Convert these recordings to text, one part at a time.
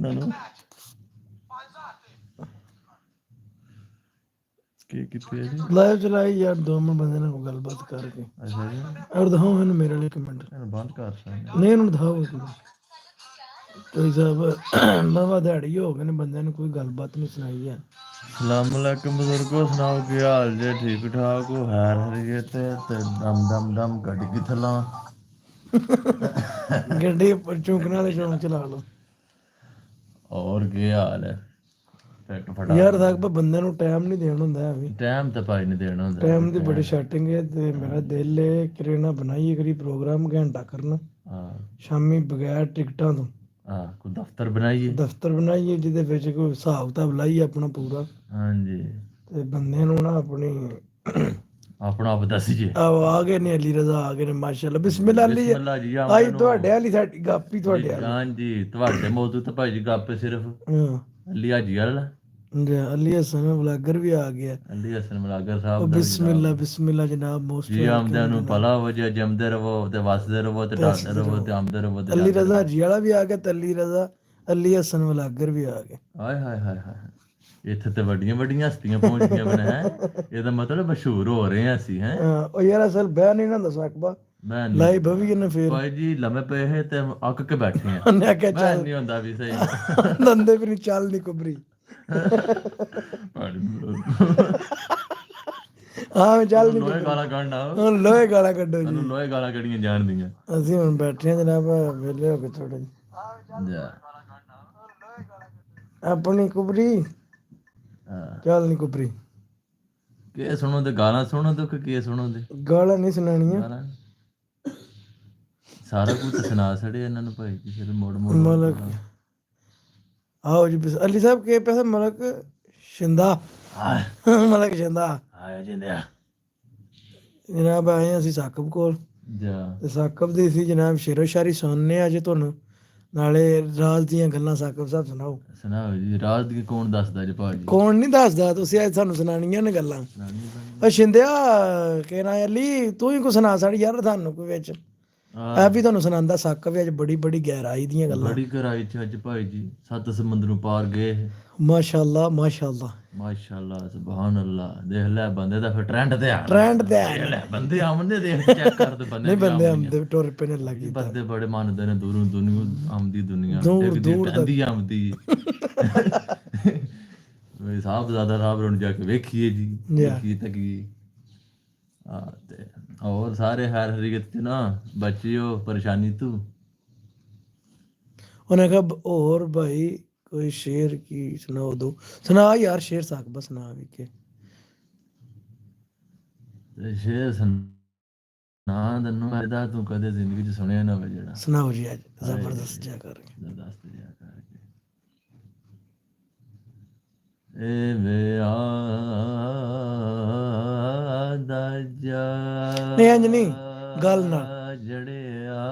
ਉਹਨਾਂ ਨੂੰ ਕੀ ਕੀਤੀ ਹੈ ਜੀ? ਲਾਈਵ ਚਲਾਈ ਯਾਰ, ਦੋਵੇਂ ਬੰਦੇ ਨਾਲ ਗੱਲਬਾਤ ਕਰਕੇ। ਅੱਛਾ ਜੀ, ਔਰ ਦਿਖਾਓ ਮੈਨੂੰ ਮੇਰੇ ਲਈ ਕਮੈਂਟ। ਇਹਨੂੰ ਬੰਦ ਕਰ ਸਕਦੇ। ਨਹੀਂ ਇਹਨੂੰ ਦਿਖਾਓ ਕੋਈ ਸਾਹਿਬ ਬਾਬਾ ਦਿਹਾੜੀ ਹੋ ਗਏ ਨੇ, ਬੰਦਿਆਂ ਨੂੰ ਕੋਈ ਗੱਲਬਾਤ ਨਹੀਂ ਸੁਣਾਈ ਹੈ। ਸਲਾਮੁਅਲੈਕੁਮ ਬਜ਼ੁਰਗੋ, ਸੁਣਾਓ ਕੀ ਹਾਲ ਜੇ? ਠੀਕ ਠਾਕ ਹੋ? ਹੈਰ ਹਰੀਏ ਤੇ ਦਮ ਦਮ ਦਮ ਗੱਡ ਕੀ ਥਲਾਂ ਗੱਡੀ ਚੁੰਕਣਾ ਦੇ ਸ਼ੌਂਕ ਚਲਾ ਲਓ। ਔਰ ਕੀ ਹਾਲ ਹੈ? ਟਿਕਟ ਫਟਾ ਯਾਰ ਸਾਹਿਬ ਬੰਦਿਆਂ ਨੂੰ ਟਾਈਮ ਨਹੀਂ ਦੇਣ ਹੁੰਦਾ ਵੀ, ਟਾਈਮ ਤਾਂ ਭਾਈ ਨਹੀਂ ਦੇਣਾ ਹੁੰਦਾ। ਟਾਈਮ ਦੀ ਬੜੀ ਸੈਟਿੰਗ ਹੈ। ਤੇ ਮੇਰਾ ਦਿਲ ਹੈ ਕਿ ਨਾ ਬਣਾਈਏ ਕਰੀ ਪ੍ਰੋਗਰਾਮ ਘੰਟਾ ਕਰਨਾ ਹਾਂ ਸ਼ਾਮੀ ਬਗੈਰ ਟਿਕਟਾਂ ਤੋਂ। ਹਾਂ, ਕੋਈ ਦਫ਼ਤਰ ਬਣਾਈਏ, ਦਫ਼ਤਰ ਬਣਾਈਏ ਜਿਹਦੇ ਵਿੱਚ ਕੋਈ ਹਿਸਾਬ ਕਿਤਾਬ ਲਾਈਏ ਆਪਣਾ ਪੂਰਾ, ਹਾਂਜੀ, ਤੇ ਬੰਦਿਆਂ ਨੂੰ ਨਾ ਆਪਣੀ ਆਪਣਾ ਆਪ ਦੱਸੀਏ। ਆ ਗਏ ਨੇ ਅਲੀ ਰਜ਼ਾ, ਆ ਗਏ ਨੇ ਮਾਸ਼ਾਅੱਲਾ, ਬਿਸਮਿਲ੍ਲਾ ਅਲੀ। ਬਿਸਮਿਲ੍ਲਾ ਜੀ, ਆਈ ਤੁਹਾਡੇ ਵਾਲੀ ਸਾਡੀ ਗਾਪੀ ਤੁਹਾਡੇ ਵਾਲੀ। ਹਾਂਜੀ, ਤੁਹਾਡੇ ਮੌਜੂ ਤਾਂ ਭਾਈ ਜੀ ਗੱਪ ਸਿਰਫ ਹਾਂ ਅਲੀ ਹਾਜੀ ਵਾਲਾ। ਅਲੀ ਹਸਨ ਵਲਾਗਰ ਵੀ ਆ ਗਿਆ। ਅਲੀ ਹਸਨ ਮਲਾਗਰ ਸਾਹਿਬ ਦਾ ਬਿਸਮਿਲ੍ਲਾ ਬਿਸਮਿਲ੍ਲਾ ਜਨਾਬ, ਮੋਸਟ ਜੀ ਆਮਦਿਆਂ ਨੂੰ ਭਲਾ ਹੋ ਜਾਏ, ਜੰਮਦੇ ਰਹੋ ਤੇ ਵਸਦੇ ਰਹੋ ਤੇ ਢਾਲਦੇ ਰਹੋ ਤੇ ਆਮਦੇ ਰਹੋ ਤੇ ਅਲੀ ਜਾਂਦੇ ਰਜ਼ਾ ਰਹੋ। ਹਾਜੀ ਵਾਲਾ ਵੀ ਆ ਗਿਆ ਤੇ ਅਲੀ ਰਜ਼ਾ ਅਲੀ ਹਸਨ ਵਲਾਗਰ ਵੀ ਆ ਗਿਆ। ਹਾਏ ਹਾਏ ਹਾਏ ਹਾਏ, ਇੱਥੇ ਤੇ ਵੱਡੀਆਂ ਵੱਡੀਆਂ ਹਸਤੀਆਂ ਪਹੁੰਚ ਗਈਆਂ ਬਣੇ ਹੈ। ਇਹਦਾ ਮਤਲਬ ਮਸ਼ਹੂਰ ਹੋ ਰਹੇ ਹਾਂ ਅਸੀਂ ਹੈ। ਉਹ ਯਾਰ ਅਸਲ ਬਹਿ ਨਹੀਂ ਨਾ ਦੱਸ ਸਕਦਾ, ਮੈਂ ਲਾਈ ਬਵੀ ਇਹਨੇ ਫੇਰ ਭਾਈ ਜੀ ਲੰਮੇ ਪਏ ਹੈ ਤੇ ਅੱਕ ਕੇ ਬੈਠੇ ਆ। ਉਹਨੇ ਆਖਿਆ ਮੈਂ ਚੱਲ ਨਹੀਂ ਹੁੰਦਾ ਵੀ ਸਹੀ ਦੰਦੇ ਵੀ ਨਹੀਂ, ਚੱਲ ਨਹੀਂ ਕੁਬਰੀ। ਹਾਂ ਮੈਂ ਚੱਲ ਨਹੀਂ ਲੋਹੇ ਗਾਲਾਂ ਕੱਢਣਾ, ਹੁਣ ਲੋਹੇ ਗਾਲਾਂ ਕੱਢੋ ਜੀ। ਸਾਨੂੰ ਲੋਹੇ ਗਾਲਾਂ ਕੱਢੀਆਂ ਜਾਣਦੀਆਂ। ਅਸੀਂ ਹੁਣ ਬੈਠੇ ਹਾਂ ਜਨਾਬ ਵਿਹਲੇ ਹੋ ਕੇ ਥੋੜੇ ਜਾ ਆਪਣੀ ਕੁਬਰੀ, ਚੱਲ ਨਹੀਂ ਕੁਬਰੀ। ਕੀ ਸੁਣੋ ਤੇ ਗਾਲਾਂ ਸੁਣੋ ਤੇ ਕੀ ਸੁਣੋ ਤੇ ਗਾਲਾਂ ਨਹੀਂ ਸੁਣਾਉਣੀਆਂ। ਗਾਲਾਂ ਸਾਰਾ ਕੁਝ ਸੁਣਾ ਛੜੇ ਇਹਨਾਂ ਨੂੰ ਭਾਈ ਜੀ, ਫਿਰ ਮੋੜ ਮੋੜ ਮਲਕ ਆਓ ਜੀ। ਅਲੀ ਸਾਹਿਬ ਕੇ ਪੈਸਾ ਮਲਕ ਸ਼ਿੰਦਾ, ਮਲਕ ਸ਼ਿੰਦਾ ਆਇਆ ਜਿੰਦਿਆ ਜਨਾਬ। ਆਏ ਅਸੀਂ ਸਾਕਬ ਕੋਲ, ਜਾ ਤੇ ਸਾਕਬ ਦੀ ਸੀ ਜਨਾਬ ਸ਼ੇਰੋ ਸ਼ਾਇਰੀ ਸੁਣਨੇ ਅੱਜ ਤੁਹਾਨੂੰ, ਨਾਲੇ ਰਾਜ ਦੀਆਂ ਗੱਲਾਂ ਸਾਕਬ ਸਾਹਿਬ ਸੁਣਾਓ। ਸੁਣਾਓ ਜੀ, ਰਾਜ ਦੀ ਕੌਣ ਦੱਸਦਾ ਜੀ ਭਾਜੀ? ਕੌਣ ਨਹੀਂ ਦੱਸਦਾ, ਤੁਸੀਂ ਅੱਜ ਸਾਨੂੰ ਸੁਣਾਉਣੀਆਂ ਨੇ ਗੱਲਾਂ। ਉਹ ਸ਼ਿੰਦਿਆ ਕਹਿਣਾ ਅਲੀ ਤੂੰ ਹੀ ਕੋ ਸੁਣਾ ਸਾਡੀ ਯਾਰ, ਤੁਹਾਨੂੰ ਕੋਈ ਵਿੱਚ ਇਹ ਵੀ ਤੁਹਾਨੂੰ ਸੁਣਾਉਂਦਾ ਸਾਕਬ ਅੱਜ ਬੜੀ ਬੜੀ ਗਹਿਰਾਈ ਦੀਆਂ ਗੱਲਾਂ। ਬੜੀ ਗਹਿਰਾਈ ਚ ਅੱਜ ਭਾਈ ਜੀ 7 ਸਮੁੰਦਰ ਨੂੰ ਪਾਰ ਗਏ। ਮਾਸ਼ਾਅੱਲਾ ਮਾਸ਼ਾਅੱਲਾ ਮਾਸ਼ਾਅੱਲਾ ਸੁਭਾਨ ਅੱਲਾ। ਦੇਖ ਲੈ ਬੰਦੇ ਦਾ ਫਿਰ ਟ੍ਰੈਂਡ ਤੇ ਆ, ਟ੍ਰੈਂਡ ਤੇ ਆ। ਦੇਖ ਲੈ ਬੰਦੇ ਆਉਂਦੇ, ਦੇਖ ਚੈੱਕ ਕਰ ਤੇ ਬੰਦੇ ਨਹੀਂ ਬੰਦੇ ਆਉਂਦੇ ਟੁਰ ਪਏ ਨੇ ਲੱਗੀ ਬੰਦੇ ਬੜੇ ਮੰਨਦੇ ਨੇ, ਦੂਰੋਂ ਦੁਨੀਆ ਆਉਂਦੀ ਦੁਨੀਆ ਦੂਰ ਦੂਰ ਪੈਂਦੀ ਆਉਂਦੀ। ਸਾਹਿਬ ਜ਼ਿਆਦਾ ਸਾਹਿਬ ਨੂੰ ਜਾ ਕੇ ਵੇਖੀਏ ਜੀ, ਵੇਖੀਏ ਤਾਂ ਕੀ। ਹਾਂ ਤੇ ਹੋਰ ਸਾਰੇ ਹਰ ਹਰੀਅਤ ਚ ਨਾ ਬਚਿਓ ਪਰੇਸ਼ਾਨੀ ਤੂੰ। ਉਹਨੇ ਕਿਹਾ ਹੋਰ ਭਾਈ ਕੋਈ ਸ਼ੇਰ ਕੀ ਸੁਣਾਓ ਦੋ, ਸੁਣਾ ਯਾਰ ਸ਼ੇਰ ਸਾਕਬਾ ਸੁਣਾ ਵੀ ਕੇ। ਸ਼ੇਰ ਸੁਣਾ ਤੈਨੂੰ ਇਹਦਾ ਤੂੰ ਕਦੇ ਜ਼ਿੰਦਗੀ ਚ ਸੁਣਿਆ ਨਾ ਹੋਵੇ ਜਿਹੜਾ। ਸੁਣਾਓ ਜੀ ਅੱਜ ਜ਼ਬਰਦਸਤ ਜਿਹਾ ਕਰਕੇ। ਜ਼ਬਰਦਸਤ ਜਿਹਾ ਕਰਕੇ। ਇਹ ਵੇ ਦਾ ਜਾ ਨਹੀਂ ਇੰਜ ਨਹੀਂ, ਗੱਲ ਨਾਲ ਜੜਿਆ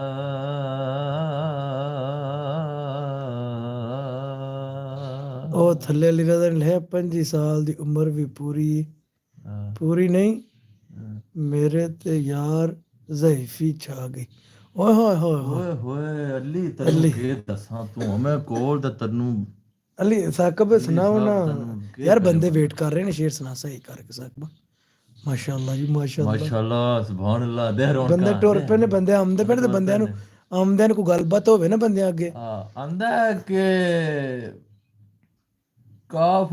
ਉਹ ਥੱਲੇ ਵਾਲੀ ਰਜ਼ਨ ਹੈ 25 ਸਾਲ ਦੀ ਉਮਰ ਵੀ ਪੂਰੀ ਪੂਰੀ ਨਹੀਂ, ਮੇਰੇ ਤੇ ਯਾਰ ਜ਼ੈਫੀ ਛਾ ਗਈ। ਓਏ ਹੋਏ ਹੋਏ ਹੋਏ ਹੋਏ ਅਲੀ ਤੈਨੂੰ ਕੀ ਦੱਸਾਂ, ਤੂੰ ਮੈਂ ਕੋਲ ਤੇ ਤੈਨੂੰ ਅਲੀ ਸਾਕਬ ਸੁਣਾਓ ਨਾ ਯਾਰ, ਬੰਦੇ ਵੇਟ ਕਰ ਰਹੇ ਨੇ ਸ਼ੇਰ ਸੁਣਾ ਸਹੀ ਕਰਕੇ ਸਾਕਬ। ਮਾਸ਼ਾਅੱਲਾ ਜੀ ਮਾਸ਼ਾਅੱਲਾ ਮਾਸ਼ਾਅੱਲਾ ਸੁਭਾਨ ਅੱਲਾ। ਦੇ ਰੌਣਕਾਂ ਬੰਦੇ ਟੁਰ ਪਏ ਨੇ, ਬੰਦੇ ਆਉਂਦੇ ਪਏ ਨੇ, ਤੇ ਬੰਦਿਆਂ ਨੂੰ ਆਉਂਦਿਆਂ ਨੂੰ ਕੋਈ ਗੱਲਬਾਤ ਹੋਵੇ ਨਾ ਬੰਦਿਆਂ ਅੱਗੇ। ਆਂਦਾ ਕਿ ਕਾਫ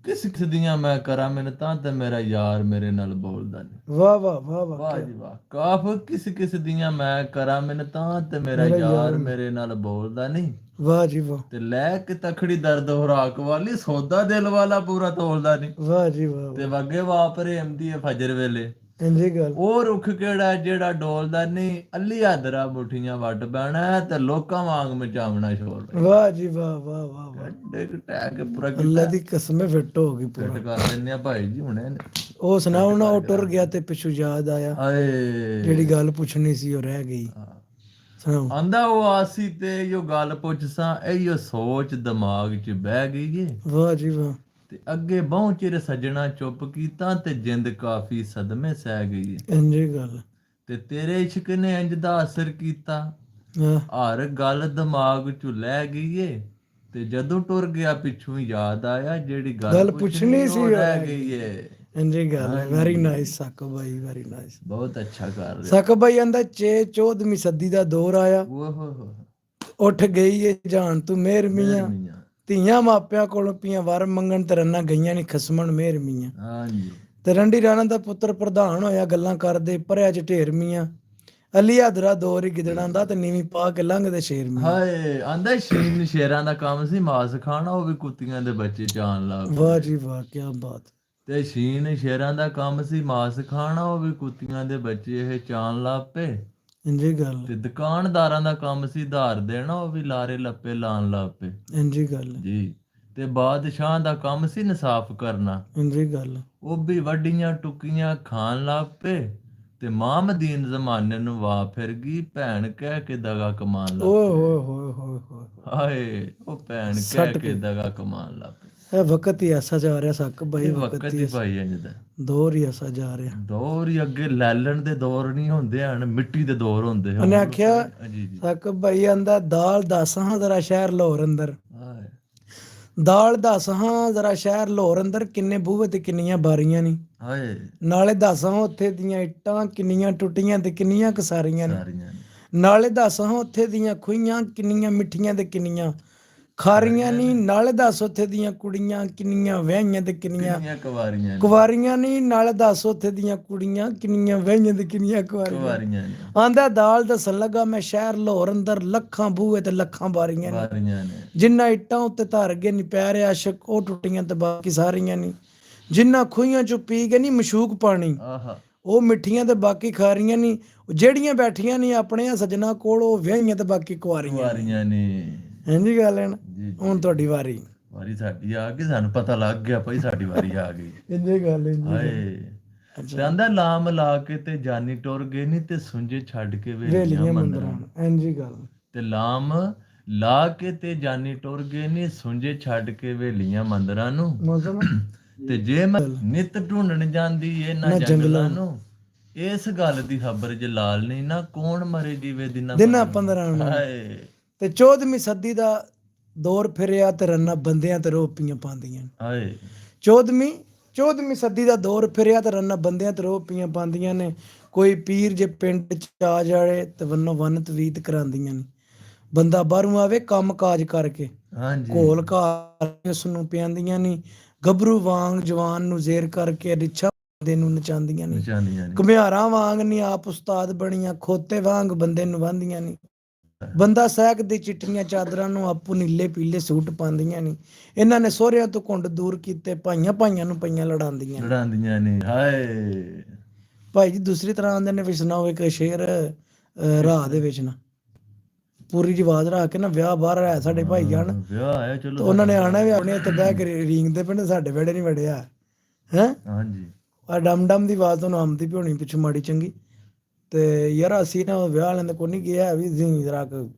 ਕਿਸ ਕਿਸ ਦੀਆਂ ਮੈਂ ਕਰਾਂ ਮਿੰਨਤਾਂ ਤੇ ਮੇਰਾ ਯਾਰ ਮੇਰੇ ਨਾਲ ਬੋਲਦਾ ਨਹੀਂ। ਵਾਹ ਵਾਹ ਵਾਹ ਵਾਹ ਵਾਹ ਜੀ ਵਾਹ। ਕਾਫ ਕਿਸ ਕਿਸ ਦੀਆਂ ਮੈਂ ਕਰਾਂ ਮਿੰਨਤਾਂ ਤੇ ਮੇਰਾ ਯਾਰ ਮੇਰੇ ਨਾਲ ਬੋਲਦਾ ਨਹੀਂ। ਵਾਹ ਜੀ ਵਾਹ। ਤੇ ਲੈ ਕੇ ਤਖੜੀ ਦਰਦ ਹੁਰਾਕ ਵਾਲੀ, ਸੌਦਾ ਦਿਲ ਵਾਲਾ ਪੂਰਾ ਤੋਲਦਾ ਨਹੀਂ। ਵਾਹ ਜੀ ਵਾਹ। ਤੇ ਵਗੇ ਵਾਪਰੇ ਆਉਂਦੀ ਹੈ ਫਜਰ ਵੇਲੇ, ਇੰਜੀ ਗੱਲ। ਉਹ ਰੁੱਖ ਕਿਹੜਾ ਜਿਹੜਾ ਡੋਲਦਾ ਨਹੀਂ, ਅੱਲੀ ਆਦਰਾ ਮੁੱਠੀਆਂ ਵੱਟ ਬਹਿਣਾ ਤੇ ਲੋਕਾਂ ਵਾਂਗ ਮਚਾਵਣਾ ਸ਼ੋਰ। ਵਾਹ ਜੀ ਵਾਹ ਵਾਹ ਵਾਹ ਵਾਹ। ਅੱਲਾ ਦੀ ਕਸਮ ਫਿੱਟ ਹੋ ਗਈ ਪੂਰਾ। ਫਿੱਟ ਕਰ ਲੈਂਦੇ ਆ ਭਾਈ ਜੀ ਹੁਣੇ। ਉਹ ਸੁਣਾਓ ਨਾ, ਉਹ ਟੁਰ ਗਿਆ ਤੇ ਪਿੱਛੋਂ ਯਾਦ ਆਇਆ ਜਿਹੜੀ ਗੱਲ ਪੁੱਛਣੀ ਸੀ ਉਹ ਰਹਿ ਗਈ। ਆਂਦਾ ਉਹ ਆਸੀ ਤੇ ਇਹੋ ਗੱਲ ਪੁੱਛਸਾਂ, ਇਹੋ ਸੋਚ ਦਿਮਾਗ 'ਚ ਬਹਿ ਗਈ ਏ। ਵਾਹ ਜੀ ਵਾਹ। ਤੇ ਅੱਗੇ ਬਹੁ ਚਿਰ ਸੱਜਣਾ ਚੁੱਪ ਕੀਤਾ ਤੇ ਜਿੰਦ ਕਾਫੀ ਸਦਮੇ ਸਹਿ ਗਈ ਏ। ਇੰਜੀ ਗੱਲ। ਤੇ ਤੇਰੇ ਇਸ਼ਕ ਨੇ ਇੰਜ ਦਾ ਅਸਰ ਕੀਤਾ, ਹਰ ਗੱਲ ਦਿਮਾਗ 'ਚ ਲੈ ਗਈ ਏ। ਤੇ ਜਦੋਂ ਟੁਰ ਗਿਆ ਪਿੱਛੋਂ ਯਾਦ ਆਇਆ ਜਿਹੜੀ ਗੱਲ ਗੱਲ ਪੁੱਛਣੀ ਸੀ ਉਹ ਉਹ ਰਹਿ ਰਹਿ ਗਈ ਗਈ। ਏ। ਇੰਜੀ ਗੱਲ ਹੈ। ਵੈਰੀ ਨਾਈਸ ਸਾਕਬ ਭਾਈ, ਵੈਰੀ ਨਾਈਸ। ਬਹੁਤ ਅੱਛਾ ਕਰ ਰਿਹਾ। ਸਾਕਬ ਭਾਈ ਆਂਦਾ 14ਵੀਂ ਸਦੀ ਦਾ ਦੌਰ ਆਇਆ, ਓਹ ਉੱਠ ਗਈ ਏ ਜਾਨ ਤੂੰ ਮਿਹਰ ਮੀਆਂ, ਮੀਆਂ। ਧੀਆਂ ਮਾਪਿਆਂ ਕੋਲੋਂ ਪੀਆਂ ਵਰ ਮੰਗਣ ਤੇ ਰੰਨਾਂ ਗਈਆਂ ਨੀ ਖਸਮਣ ਮਿਹਰ ਮੀਆਂ। ਹਾਂਜੀ ਤੇ ਰੰਡੀ ਰਾਣਾ ਦਾ ਪੁੱਤਰ ਪ੍ਰਧਾਨ ਹੋਇਆ ਗੱਲਾਂ ਕਰਦੇ ਭਰਿਆ ਚ ਢੇਰ ਮੀਆਂ, ਅਲੀ ਹਾਦਰਾ ਦੌਰ ਹੀ ਗਿਦੜਾਂ ਦਾ ਤੇ ਨੀਵੀਂ ਪਾ ਕੇ ਲੰਘਦੇ ਸ਼ੇਰ ਮੀਆਂ। ਹਾਏ ਆਂਦਾ ਸ਼ੀਨ ਸ਼ੇਰਾਂ ਦਾ ਕੰਮ ਸੀ ਮਾਸ ਖਾਣਾ, ਉਹ ਵੀ ਕੁੱਤੀਆਂ ਦੇ ਬੱਚੇ ਚਾਣ ਲੱਗ ਵਾਹ ਪਏ। ਜੀ ਵਾਹ, ਕੀ ਬਾਤ। ਤੇ ਸ਼ੀਨ ਸ਼ੇਰਾਂ ਦਾ ਕੰਮ ਸੀ ਮਾਸ ਖਾਣਾ, ਉਹ ਵੀ ਕੁੱਤੀਆਂ ਦੇ ਬੱਚੇ ਇਹ ਚਾਣ ਲੱਗ ਪਏ। ਇੰਜੀ ਗੱਲ, ਤੇ ਦੁਕਾਨਦਾਰਾਂ ਦਾ ਕੰਮ ਸੀ ਧਾਰ ਦੇਣਾ, ਉਹ ਵੀ ਲਾਰੇ ਲੱਪੇ ਲਾਣ ਲੱਗ ਪਏ ਇੰਜੀ ਗੱਲ, ਜੀ। ਤੇ ਬਾਦਸ਼ਾਹ ਦਾ ਕੰਮ ਸੀ ਇਨਸਾਫ ਕਰਨਾ, ਇੰਜੀ ਗੱਲ। ਉਹ ਵੀ ਵੱਡੀਆਂ ਟੁਕੀਆਂ ਖਾਣ ਲੱਗ ਪਏ। ਤੇ ਮਾਮਦੀਨ ਜ਼ਮਾਨੇ ਨੂੰ ਵਾਹ ਫਿਰ ਗਈ, ਭੈਣ ਕਹਿ ਕੇ ਦਗਾ ਕਮਾਣ ਲੱਗ ਓਏ ਪਏ। ਹੋਏ ਹੋਏ ਹੋਏ ਹੋਏ, ਹਾਏ ਉਹ ਭੈਣ ਕਹਿ ਸੱਟ ਕੇ ਗਈ। ਦਗਾ ਕਮਾਣ ਲੱਗ ਪਏ। ਇਹ ਵਕਤ ਹੀ ਐਸਾ ਜਾ ਰਿਹਾ ਸਾਕਬ ਭਾਈ, ਇਹ ਵਕਤ ਵਕਤ ਹੀ ਹੀ ਐਸਾ, ਭਾਈ ਇੰਜ ਦਾ ਦੌਰ ਹੀ ਐਸਾ ਜਾ ਰਿਹਾ। ਦੌਰ ਹੀ ਅੱਗੇ ਲੈਲਣ ਦੇ ਦੌਰ ਨਹੀਂ ਹੁੰਦੇ ਹਨ, ਮਿੱਟੀ ਦੇ ਦੌਰ ਹੁੰਦੇ ਹਨ। ਉਹਨੇ ਆਖਿਆ ਜੀ ਜੀ ਸਾਕਬ ਭਾਈ ਆਂਦਾ ਦਾਲ ਦੱਸ ਹਾਂ ਜ਼ਰਾ ਸ਼ਹਿਰ ਲਾਹੌਰ ਅੰਦਰ, ਹਾਏ ਦਾਲ ਦੱਸ ਹਾਂ ਜ਼ਰਾ ਸ਼ਹਿਰ ਲਾਹੌਰ ਅੰਦਰ, ਕਿੰਨੇ ਬੂਹੇ ਤੇ ਕਿੰਨੀਆਂ ਬਾਰੀਆਂ ਨੀ, ਹਾਏ ਨਾਲੇ ਦੱਸ ਹਾਂ ਉੱਥੇ ਦੀਆਂ ਇੱਟਾਂ ਕਿੰਨੀਆਂ ਟੁੱਟੀਆਂ ਤੇ ਕਿੰਨੀਆਂ ਕਸਾਰੀਆਂ ਨੇ, ਸਾਰੀਆਂ ਨੇ। ਨਾਲੇ ਦੱਸ ਹਾਂ ਉੱਥੇ ਦੀਆਂ ਖੂਹੀਆਂ ਕਿੰਨੀਆਂ ਮਿੱਠੀਆਂ ਤੇ ਕਿੰਨੀਆਂ ਖਾਰੀਆਂ ਨੀ, ਨਾਲੇ ਦੱਸ ਉੱਥੇ ਦੀਆਂ ਕੁੜੀਆਂ ਕਿੰਨੀਆਂ ਵਿਆਹੀਆਂ ਤੇ ਕਿੰਨੀਆਂ ਕਿੰਨੀਆਂ ਕੁਵਾਰੀਆਂ ਨੇ। ਕੁਵਾਰੀਆਂ ਨੀ, ਨਾਲੇ ਦੱਸ ਉੱਥੇ ਦੀਆਂ ਕੁੜੀਆਂ ਕਿੰਨੀਆਂ ਵਿਆਹੀਆਂ ਤੇ ਕਿੰਨੀਆਂ ਕੁਵਾਰੀਆਂ। ਕੁਵਾਰੀਆਂ ਨੇ ਆਂਦਾ ਦਾਲ ਦੱਸਣ ਲੱਗਾ ਮੈਂ ਸ਼ਹਿਰ ਲਾਹੌਰ ਅੰਦਰ, ਲੱਖਾਂ ਬੂਹੇ ਤੇ ਲੱਖਾਂ ਬਾਰੀਆਂ ਨੇ, ਬਾਰੀਆਂ ਨੇ। ਜਿੰਨਾ ਇੱਟਾਂ ਉੱਤੇ ਧਰ ਗਏ ਨੀ ਪਿਆਰੇ ਆਸ਼ਕ ਉਹ ਟੁੱਟੀਆਂ ਤੇ ਬਾਕੀ ਸਾਰੀਆਂ ਨੀ, ਜਿੰਨਾ ਖੂਹੀਆਂ ਚੋਂ ਪੀ ਗਏ ਨੀ ਮਸ਼ੂਕ ਪਾਣੀ ਆਹਾ ਉਹ ਮਿੱਠੀਆਂ ਤੇ ਬਾਕੀ ਖਾਰੀਆਂ ਨੀ, ਜਿਹੜੀਆਂ ਬੈਠੀਆਂ ਨੀ ਆਪਣੇ ਸੱਜਣਾ ਕੋਲ ਉਹ ਵਿਆਹੀਆਂ ਤੇ ਬਾਕੀ ਕੁਆਰੀਆਂ ਨੇ। ਕੁਵਾਰੀਆਂ ਨੇ। ਇੰਜੀ ਗੱਲ ਹੈ ਨਾ। ਜੀ ਜੀ ਹੁਣ ਤੁਹਾਡੀ ਵਾਰੀ। ਵਾਰੀ ਸਾਡੀ ਆ ਗਈ, ਸਾਨੂੰ ਪਤਾ ਲੱਗ ਗਿਆ ਭਾਈ ਸਾਡੀ ਵਾਰੀ ਆ ਗਈ। ਇੰਜੀ ਗੱਲ, ਇੰਜੀ ਗੱਲ। ਹਾਏ ਅੱਛਾ, ਕਹਿੰਦਾ ਲਾਮ ਲਾ ਕੇ ਤੇ ਜਾਨੀ ਟੁਰ ਗਏ ਨੀ, ਤੇ ਸੁੰਝੇ ਛੱਡ ਕੇ ਵੇਲੀਆਂ ਵੇਲੀਆਂ ਮੰਦਰਾਂ। ਮੰਦਰਾਂ, ਇੰਜੀ ਗੱਲ। ਤੇ ਲਾਮ ਲਾ ਕੇ ਤੇ ਜਾਨੀ ਟੁਰ ਗਏ ਨੀ, ਸੁੰਝੇ ਛੱਡ ਕੇ ਵੇਲੀਆਂ ਮੰਦਰਾਂ ਨੂੰ। ਮੌਸਮ ਤੇ ਜੇ ਮੈਂ ਨਿਤ ਢੂੰਡਣ ਜਾਂਦੀ ਏ ਨਾ ਨਾ ਜੰਗਲਾਂ ਨੂੰ, ਇਸ ਗੱਲ ਦੀ ਖਬਰ ਜਲਾਲ ਨਹੀਂ ਨਾ, ਕੌਣ ਮਰੇ ਜੀਵੇ ਦਿਨਾਂ ਦਿਨਾਂ 15 15 ਨੂੰ। ਹਾਏ ਤੇ 14ਵੀਂ ਸਦੀ ਦਾ ਦੌਰ ਫਿਰਿਆ ਤੇ ਰੰਨਾਂ ਬੰਦਿਆਂ ਤੇ ਰੋਪੀਆਂ ਪਾਉਂਦੀਆਂ। ਹਾਏ 14ਵੀਂ ਸਦੀ ਦਾ ਦੌਰ ਫਿਰਿਆ ਤੇ ਰੰਨਾਂ ਬੰਦਿਆਂ ਤੇ ਰੋਪੀਆਂ ਪਾਉਂਦੀਆਂ ਨੇ, ਕੋਈ ਪੀਰ ਜੇ ਪਿੰਡ ਚ ਆ ਜਾਏ ਤੇ ਵੰਨੋ ਵੰਨ ਤਵੀਤ ਕਰਾਉਂਦੀਆਂ ਨੇ, ਬੰਦਾ ਬਾਹਰੋਂ ਆਵੇ ਕੰਮ ਕਾਜ ਕਰਕੇ ਹਾਂਜੀ ਘੋਲ ਘਾਲ ਉਸ ਨੂੰ ਪਿਆਂਦੀਆਂ ਨੀ, ਗੱਭਰੂ ਵਾਂਗ ਜਵਾਨ ਨੂੰ ਜ਼ੇਰ ਕਰਕੇ ਰਿਛਾ ਬੰਦੇ ਨੂੰ ਨਚਾਉਂਦੀਆਂ ਨੀ, ਨਿਸ਼ਾਨੀਆਂ ਨੇ। ਘੁਮਿਆਰਾਂ ਵਾਂਗ ਨੀ ਆਪ ਉਸਤਾਦ ਬਣੀਆਂ, ਖੋਤੇ ਵਾਂਗ ਬੰਦੇ ਨੂੰ ਵਾਂਦੀਆਂ ਨੀ, ਬੰਦਾ ਸਹਿਕ ਦੀ ਚਿੱਟੀਆਂ ਚਾਦਰਾਂ ਨੂੰ ਆਪੂ ਨੀਲੇ ਪੀਲੇ ਸੂਟ ਪਾਉਂਦੀਆਂ ਨੀ, ਇਹਨਾਂ ਨੇ ਸਹੁਰਿਆਂ ਤੋਂ ਘੁੰਡ ਦੂਰ ਕੀਤੇ, ਭਾਈਆਂ ਭਾਈਆਂ ਨੂੰ ਪਈਆਂ ਲੜਾਉਂਦੀਆਂ ਨੇ। ਲੜਾਉਂਦੀਆਂ ਨੇ। ਹਾਏ ਭਾਈ ਜੀ ਦੂਸਰੀ ਤਰ੍ਹਾਂ ਆਂਦੇ ਨੇ ਵੀ ਸੁਣਾਓ ਇੱਕ ਸ਼ੇਰ ਰਾਹ ਦੇ ਵਿੱਚ ਨਾ ਪੂਰੀ ਜੀ ਆਵਾਜ਼ ਰੱਖ ਕੇ ਨਾ, ਵਿਆਹ ਬਾਹਰ ਆਇਆ ਸਾਡੇ ਭਾਈ ਜਾਨ, ਵਿਆਹ ਆਇਆ ਤੇ ਚਲੋ ਉਹਨਾਂ ਨੇ ਆਣਾ ਵੀ ਆਪਣੇ ਇੱਥੇ ਬਹਿ ਕੇ ਰੀਂਗਦੇ ਪਏ ਨੇ, ਸਾਡੇ ਵਿਹੜੇ ਨਹੀਂ ਵੜਿਆ ਹੈ। ਹਾਂਜੀ ਆ ਡਮ ਡਮ ਦੀ ਆਵਾਜ਼ ਤੁਹਾਨੂੰ ਆਮਦੀ ਪਈ ਹੋਣੀ ਪਿੱਛੋਂ ਮਾੜੀ ਚੰਗੀ। ਤੇ ਯਾਰ ਅਸੀਂ ਨਾ ਵਿਆਹ ਵਾਲਿਆਂ ਦੇ ਕੋਈ ਨਹੀਂ ਗਿਆ ਵੀ ਅਸੀਂ ਜਰਾ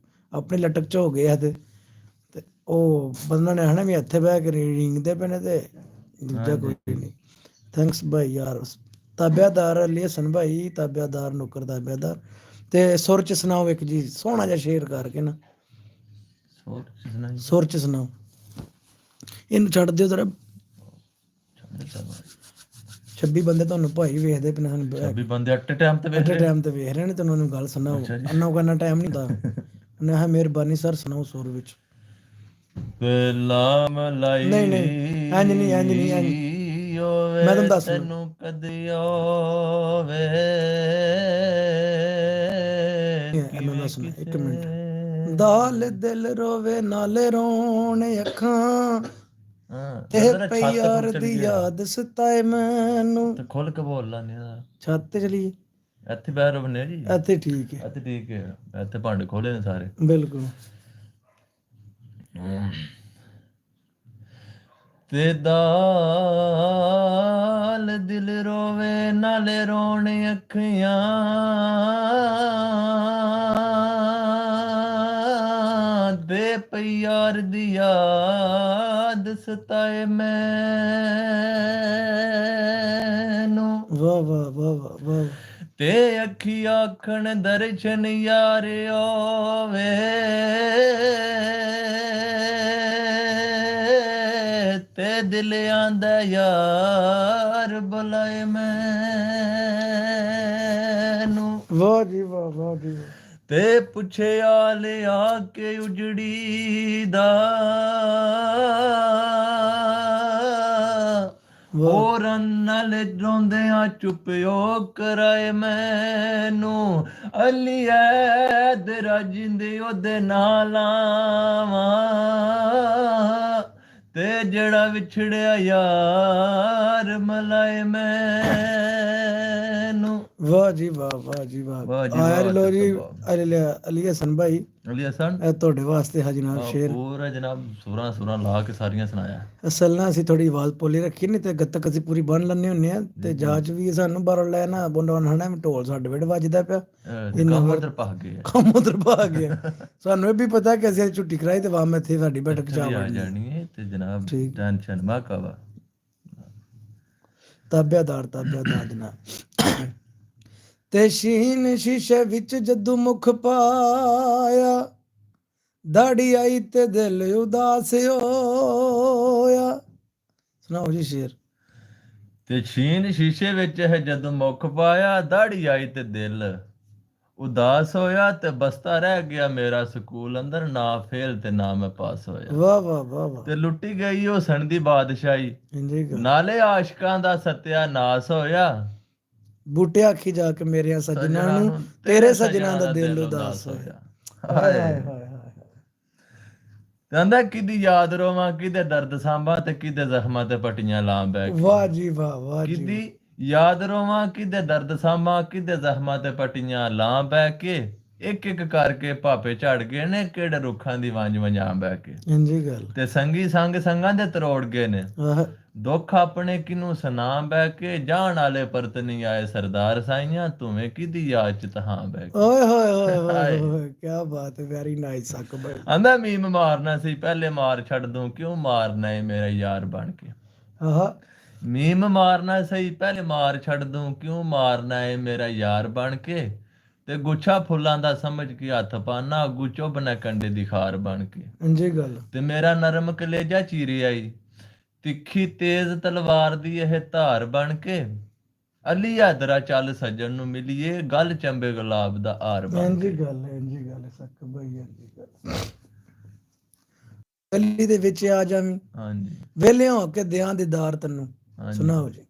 ਆਪਣੇ ਲਟਕ ਚ ਹੋ ਗਏ ਆ, ਤੇ ਉਹ ਬੰਦਾ ਨੇ ਆਣਾ ਵੀ ਇੱਥੇ ਬਹਿ ਕੇ ਰੀਂਗਦੇ ਪਏ ਨੇ, ਤੇ ਦੂਜਾ ਕੋਈ ਨਹੀਂ। ਥੈਂਕਸ ਭਾਈ ਯਾਰ। ਤਾਬਿਆਦਾਰ ਲਿਸਨ ਭਾਈ, ਤਾਬਿਆਦਾਰ ਨੌਕਰ ਤਾਬਿਆਦਾਰ। ਤੇ ਸੁਰ ਚ ਸੁਣਾਓ ਇੱਕ ਜੀ ਸੋਹਣਾ ਜਿਹਾ ਸ਼ੇਰ ਕਰਕੇ ਨਾ, ਸੁਰ ਚ ਸੁਣਾਓ। ਇਹਨੂੰ ਛੱਡ ਦਿਓ ਜ਼ਰਾ, 26 ਬੰਦੇ ਤੁਹਾਨੂੰ ਭਾਈ ਵੇਖਦੇ ਪਏ ਨੇ, 26 ਬੰਦੇ ਐਟ ਟਾਈਮ ਤੇ ਵੇਖ ਰਹੇ ਟਾਈਮ ਤੇ ਵੇਖ ਰਹੇ ਨੇ, ਤੇ ਉਹਨਾਂ ਨੂੰ ਗੱਲ ਸੁਣਾਓ। ਅੰਨਾ ਕਰਨਾ ਟਾਈਮ ਨਹੀਂ ਹੁੰਦਾ। ਉਹਨੇ ਹਾਂ ਮਿਹਰਬਾਨੀ ਸਰ ਸੁਣਾਓ ਸੁਰ ਵਿੱਚ। ਪਹਿਲਾ ਮਲਾਈ ਨਹੀਂ ਨਹੀਂ ਇੰਜ ਨਹੀਂ, ਇੰਜ ਨਹੀਂ, ਇੰਜ ਮੈਂ ਤੁਹਾਨੂੰ ਦੱਸ ਤੈਨੂੰ ਕਦੀ ਓਵੇ ਇਹਨਾਂ ਦਾ ਸੁਣਾ। ਇੱਕ ਮਿੰਟ। ਦਾਲ ਦਿਲ ਰੋਵੇ ਨਾਲੇ ਰੋਣ ਅੱਖਾਂ, ਇਹ ਪਈ ਯਾਰ ਦੀ ਯਾਦ ਸਤਾਏ ਮੈਨੂੰ। ਤੇ ਖੁੱਲ ਕੇ ਬੋਲ ਲਾਂਗੇ। ਛੱਤ ਤੇ ਚਲੀਏ, ਇੱਥੇ ਬਹਿ ਰੋਨੇ ਜੀ, ਇੱਥੇ ਠੀਕ ਹੈ, ਇੱਥੇ ਠੀਕ ਹੈ, ਇੱਥੇ ਭਾਂਡੇ ਖੋਲੇ ਨੇ ਸਾਰੇ। ਬਿਲਕੁਲ। ਤੇ ਦਾਲ ਦਿਲ ਰੋਵੇ ਨਾਲੇ ਰੋਣ ਅੱਖੀਆਂ, ਦੇ ਪਈ ਯਾਰ ਦੀ ਯਾਦ ਸਤਾਏ ਮੈਨੂੰ। ਵਾਹ ਵਾਹ ਵਾਹ ਵਾਹ ਵਾਹ। ਤੇ ਅੱਖੀ ਆਖਣ ਦਰਸ਼ਨ ਯਾਰ ਓਵੇ, ਦਿਲ ਆਂਦਾ ਯਾਰ ਬੁਲਾਏ ਮੈਨੂੰ ਵਾਹ ਜੀ ਵਾਹ, ਵਾਹ ਜੀ ਵਾਹ। ਤੇ ਪੁੱਛਿਆ ਲਿਆ ਕੇ ਉਜੜੀ ਦਾ ਵਾਹ ਹੋਰਾਂ ਨਾਲ ਰੋਂਦਿਆਂ ਚੁੱਪਿਓ ਕਰਾਏ ਮੈਨੂੰ ਅਲੀ ਐਦਰਾ ਜਿੰਦੇ ਉਹਦੇ ਨਾਲ ਆਵਾਂ ਤੇ ਜਿਹੜਾ ਵਿਛੜਿਆ ਯਾਰ ਮਲਾਏ ਮੈਨੂੰ। ਵਾਹ ਜੀ ਵਾਹ, ਵਾਹ ਜੀ ਵਾਹ। ਵਾਹ ਜੀ ਆਇਆ ਵਾਹ, ਲੋ ਜੀ ਵਾਹ। ਅਲੀ ਹਸਨ ਭਾਈ, ਅਲੀ ਹਸਨ ਇਹ ਤੁਹਾਡੇ ਵਾਸਤੇ ਹਾਂ ਜਨਾਬ ਸ਼ੇਰ। ਪੂਰਾ ਜਨਾਬ ਸੁਰਾਂ ਲਾ ਕੇ ਸਾਰੀਆਂ ਸੁਣਾਇਆ। ਅਸਲ ਨਾਲ ਅਸੀਂ ਥੋੜੀ ਆਵਾਜ਼ ਪੋਲੀ ਰੱਖੀ ਨਹੀਂ ਤੇ ਗੱਤਕ ਅਸੀਂ ਪੂਰੀ ਬੰਨ ਲੈਂਦੇ ਹੁੰਦੇ ਆ ਤੇ ਜਾਚ ਵੀ ਸਾਨੂੰ ਬਾਹਰੋਂ ਲੈ ਨਾ ਬੋਂਡਾ ਹਣਾ ਢੋਲ ਸਾਡੇ ਵੇੜ ਵੱਜਦਾ ਪਿਆ, ਕੰਮ ਉਧਰ ਪਾ ਗਏ ਕੰਮ ਉਧਰ ਪਾ ਗਿਆ। ਸਾਨੂੰ ਇਹ ਵੀ ਪਤਾ ਕਿ ਅਸੀਂ ਛੁੱਟੀ ਕਰਾਈ ਤੇ ਵਾਹ ਮੈਂ ਇੱਥੇ ਸਾਡੀ ਬੈਠਕ ਜਾ ਆ ਵੜਨੀ ਜਾਣੀ ਹੈ ਤੇ ਜਨਾਬ ਠੀਕ। ਟੈਨਸ਼ਨ ਮਾਕਾਵਾ ਤਾਬਿਆਦਾਰ ਜਨਾਬ। ਤੇ ਸ਼ੀਨ ਸ਼ੀਸ਼ੇ ਵਿੱਚ ਜਦੂ ਮੁਖ ਪਾਇਆ, ਦਾੜੀ ਆਈ ਤੇ ਦਿਲ ਉਦਾਸ ਹੋਇਆ। ਸੁਣਾਓ ਜੀ ਸ਼ੇਰ। ਤੇ ਛੀਨ ਸ਼ੀਸ਼ੇ ਵਿੱਚ ਹੈ ਜਦੋਂ ਮੁੱਖ ਪਾਇਆ, ਦਾੜੀ ਆਈ ਤੇ ਦਿਲ ਉਦਾਸ ਹੋਇਆ ਤੇ ਬਸਤਾ ਰਹਿ ਗਿਆ ਮੇਰਾ ਸਕੂਲ ਅੰਦਰ, ਨਾ ਫੇਲ ਤੇ ਨਾ ਮੈਂ ਪਾਸ ਹੋਇਆ। ਵਾਹ ਵਾਹ ਵਾਹ ਵਾਹ। ਤੇ ਲੁੱਟੀ ਗਈ ਉਹ ਸਣ ਦੀ ਬਾਦਸ਼ਾਹੀ, ਇੰਜੀ ਗੱਲ। ਨਾਲੇ ਆਸ਼ਕਾਂ ਦਾ ਸਤਿਆ ਨਾਸ ਹੋਇਆ। ਬੂਟੇ ਆਖੀ ਜਾ ਕੇ ਮੇਰਿਆਂ ਸੱਜਣਾ ਨੂੰ, ਤੇਰੇ ਸੱਜਣਾ ਦਾ ਦਿਲ ਉਦਾਸ ਹੋਇਆ। ਹਾਏ ਹਾਏ ਹਾਏ। ਕਹਿੰਦਾ ਕਿਦੀ ਯਾਦ ਰੋਵਾਂ, ਕਿਦੇ ਦਰਦ ਸਾਂਭਾਂ ਤੇ ਕਿਦੇ ਜ਼ਖਮਾਂ ਤੇ ਪੱਟੀਆਂ ਲਾਂ ਬੈ ਕੇ। ਵਾਹ ਜੀ ਵਾਹ, ਵਾਹ ਜੀ। ਕਿਦੀ ਯਾਦ ਰੋਵਾਂ, ਕਿਦੇ ਦਰਦ ਸਾਂਭਾਂ, ਕਿਦੇ ਜ਼ਖਮਾਂ ਤੇ ਪੱਟੀਆਂ ਲਾਂ ਬੈ ਕੇ। ਇੱਕ ਇੱਕ ਕਰਕੇ ਭਾਪੇ ਝੜ ਗਏ ਨੇ, ਕਿਹੜੇ ਰੁੱਖਾਂ ਦੀ ਵੰਜ ਵੰਜਾਂ ਬੈ ਕੇ। ਇੰਜੀ ਗੱਲ। ਤੇ ਸੰਗੀ ਸੰਗ ਸੰਗਾਂ ਦੇ ਤਰੋੜ ਗਏ ਨੇ, ਦੁੱਖ ਆਪਣੇ ਕਿਨੂੰ ਸੁਣਾ ਬੈ ਕੇ। ਜਾਣ ਵਾਲੇ ਪਰਤ ਨਹੀਂ ਆਏ ਸਰਦਾਰ ਸਾਈਆਂ, ਤੂਵੇਂ ਕਿਦੀ ਯਾਦ ਚ ਤਹਾਂ ਬੈ ਕੇ। ਓਏ ਹੋਏ ਹੋਏ ਹੋਏ ਹੋਏ, ਕੀ ਬਾਤ ਹੈ, ਵੈਰੀ ਨਾਈਸ ਸੱਕ ਬਾਈ। ਆਂਦਾ ਮੀਮ ਮਾਰਨਾ ਸੀ ਪਹਿਲੇ ਮਾਰ ਛੱਡ ਦੂੰ, ਕਿਉਂ ਮਾਰਨਾ ਏ ਮੇਰਾ ਯਾਰ ਬਣ ਕੇ। ਆਹਾ। ਮੀਮ ਮਾਰਨਾ ਸਹੀ ਪਹਿਲੇ ਮਾਰ ਛੱਡ ਦੂੰ, ਕਿਉਂ ਮਾਰਨਾ ਏ ਮੇਰਾ ਯਾਰ ਬਣ ਕੇ। ਤੇ ਗੁੱਛਾ ਫੁੱਲਾਂ ਦਾ ਸਮਝ ਕੇ ਹੱਥ ਪਾਣਾ, ਅੱਗੂ ਚੁੱਭ ਨਾ ਕੰਡੇ ਦੀ ਖਾਰ ਬਣ ਕੇ। ਇੰਜੀ ਗੱਲ। ਤੇ ਮੇਰਾ ਨਰਮ ਕਲੇਜਾ ਚੀਰੇ ਆਈ, ਤਿੱਖੀ ਤੇਜ਼ ਤਲਵਾਰ ਦੀ ਇਹ ਧਾਰ ਬਣ ਕੇ। ਅਲੀ ਆਦਰਾ ਚੱਲ ਸੱਜਣ ਨੂੰ ਮਿਲੀਏ, ਗੱਲ ਚੰਬੇ ਗੁਲਾਬ ਦਾ ਹਾਰ ਬਣ ਇੰਜੀ ਕੇ। ਗੱਲ ਹੈ, ਇੰਜੀ ਗੱਲ ਹੈ ਸੱਕ ਬਾਈ, ਇੰਜੀ ਗੱਲ। ਗਲੀ ਦੇ ਵਿੱਚ ਆ ਜਾਵੀਂ, ਹਾਂਜੀ ਵੇਲੇ ਹੋ ਕੇ ਦਿਆਂ ਦੀਦਾਰ ਤੈਨੂੰ। ਹਾਂਜੀ। ਸੁਣਾਓ ਜੀ।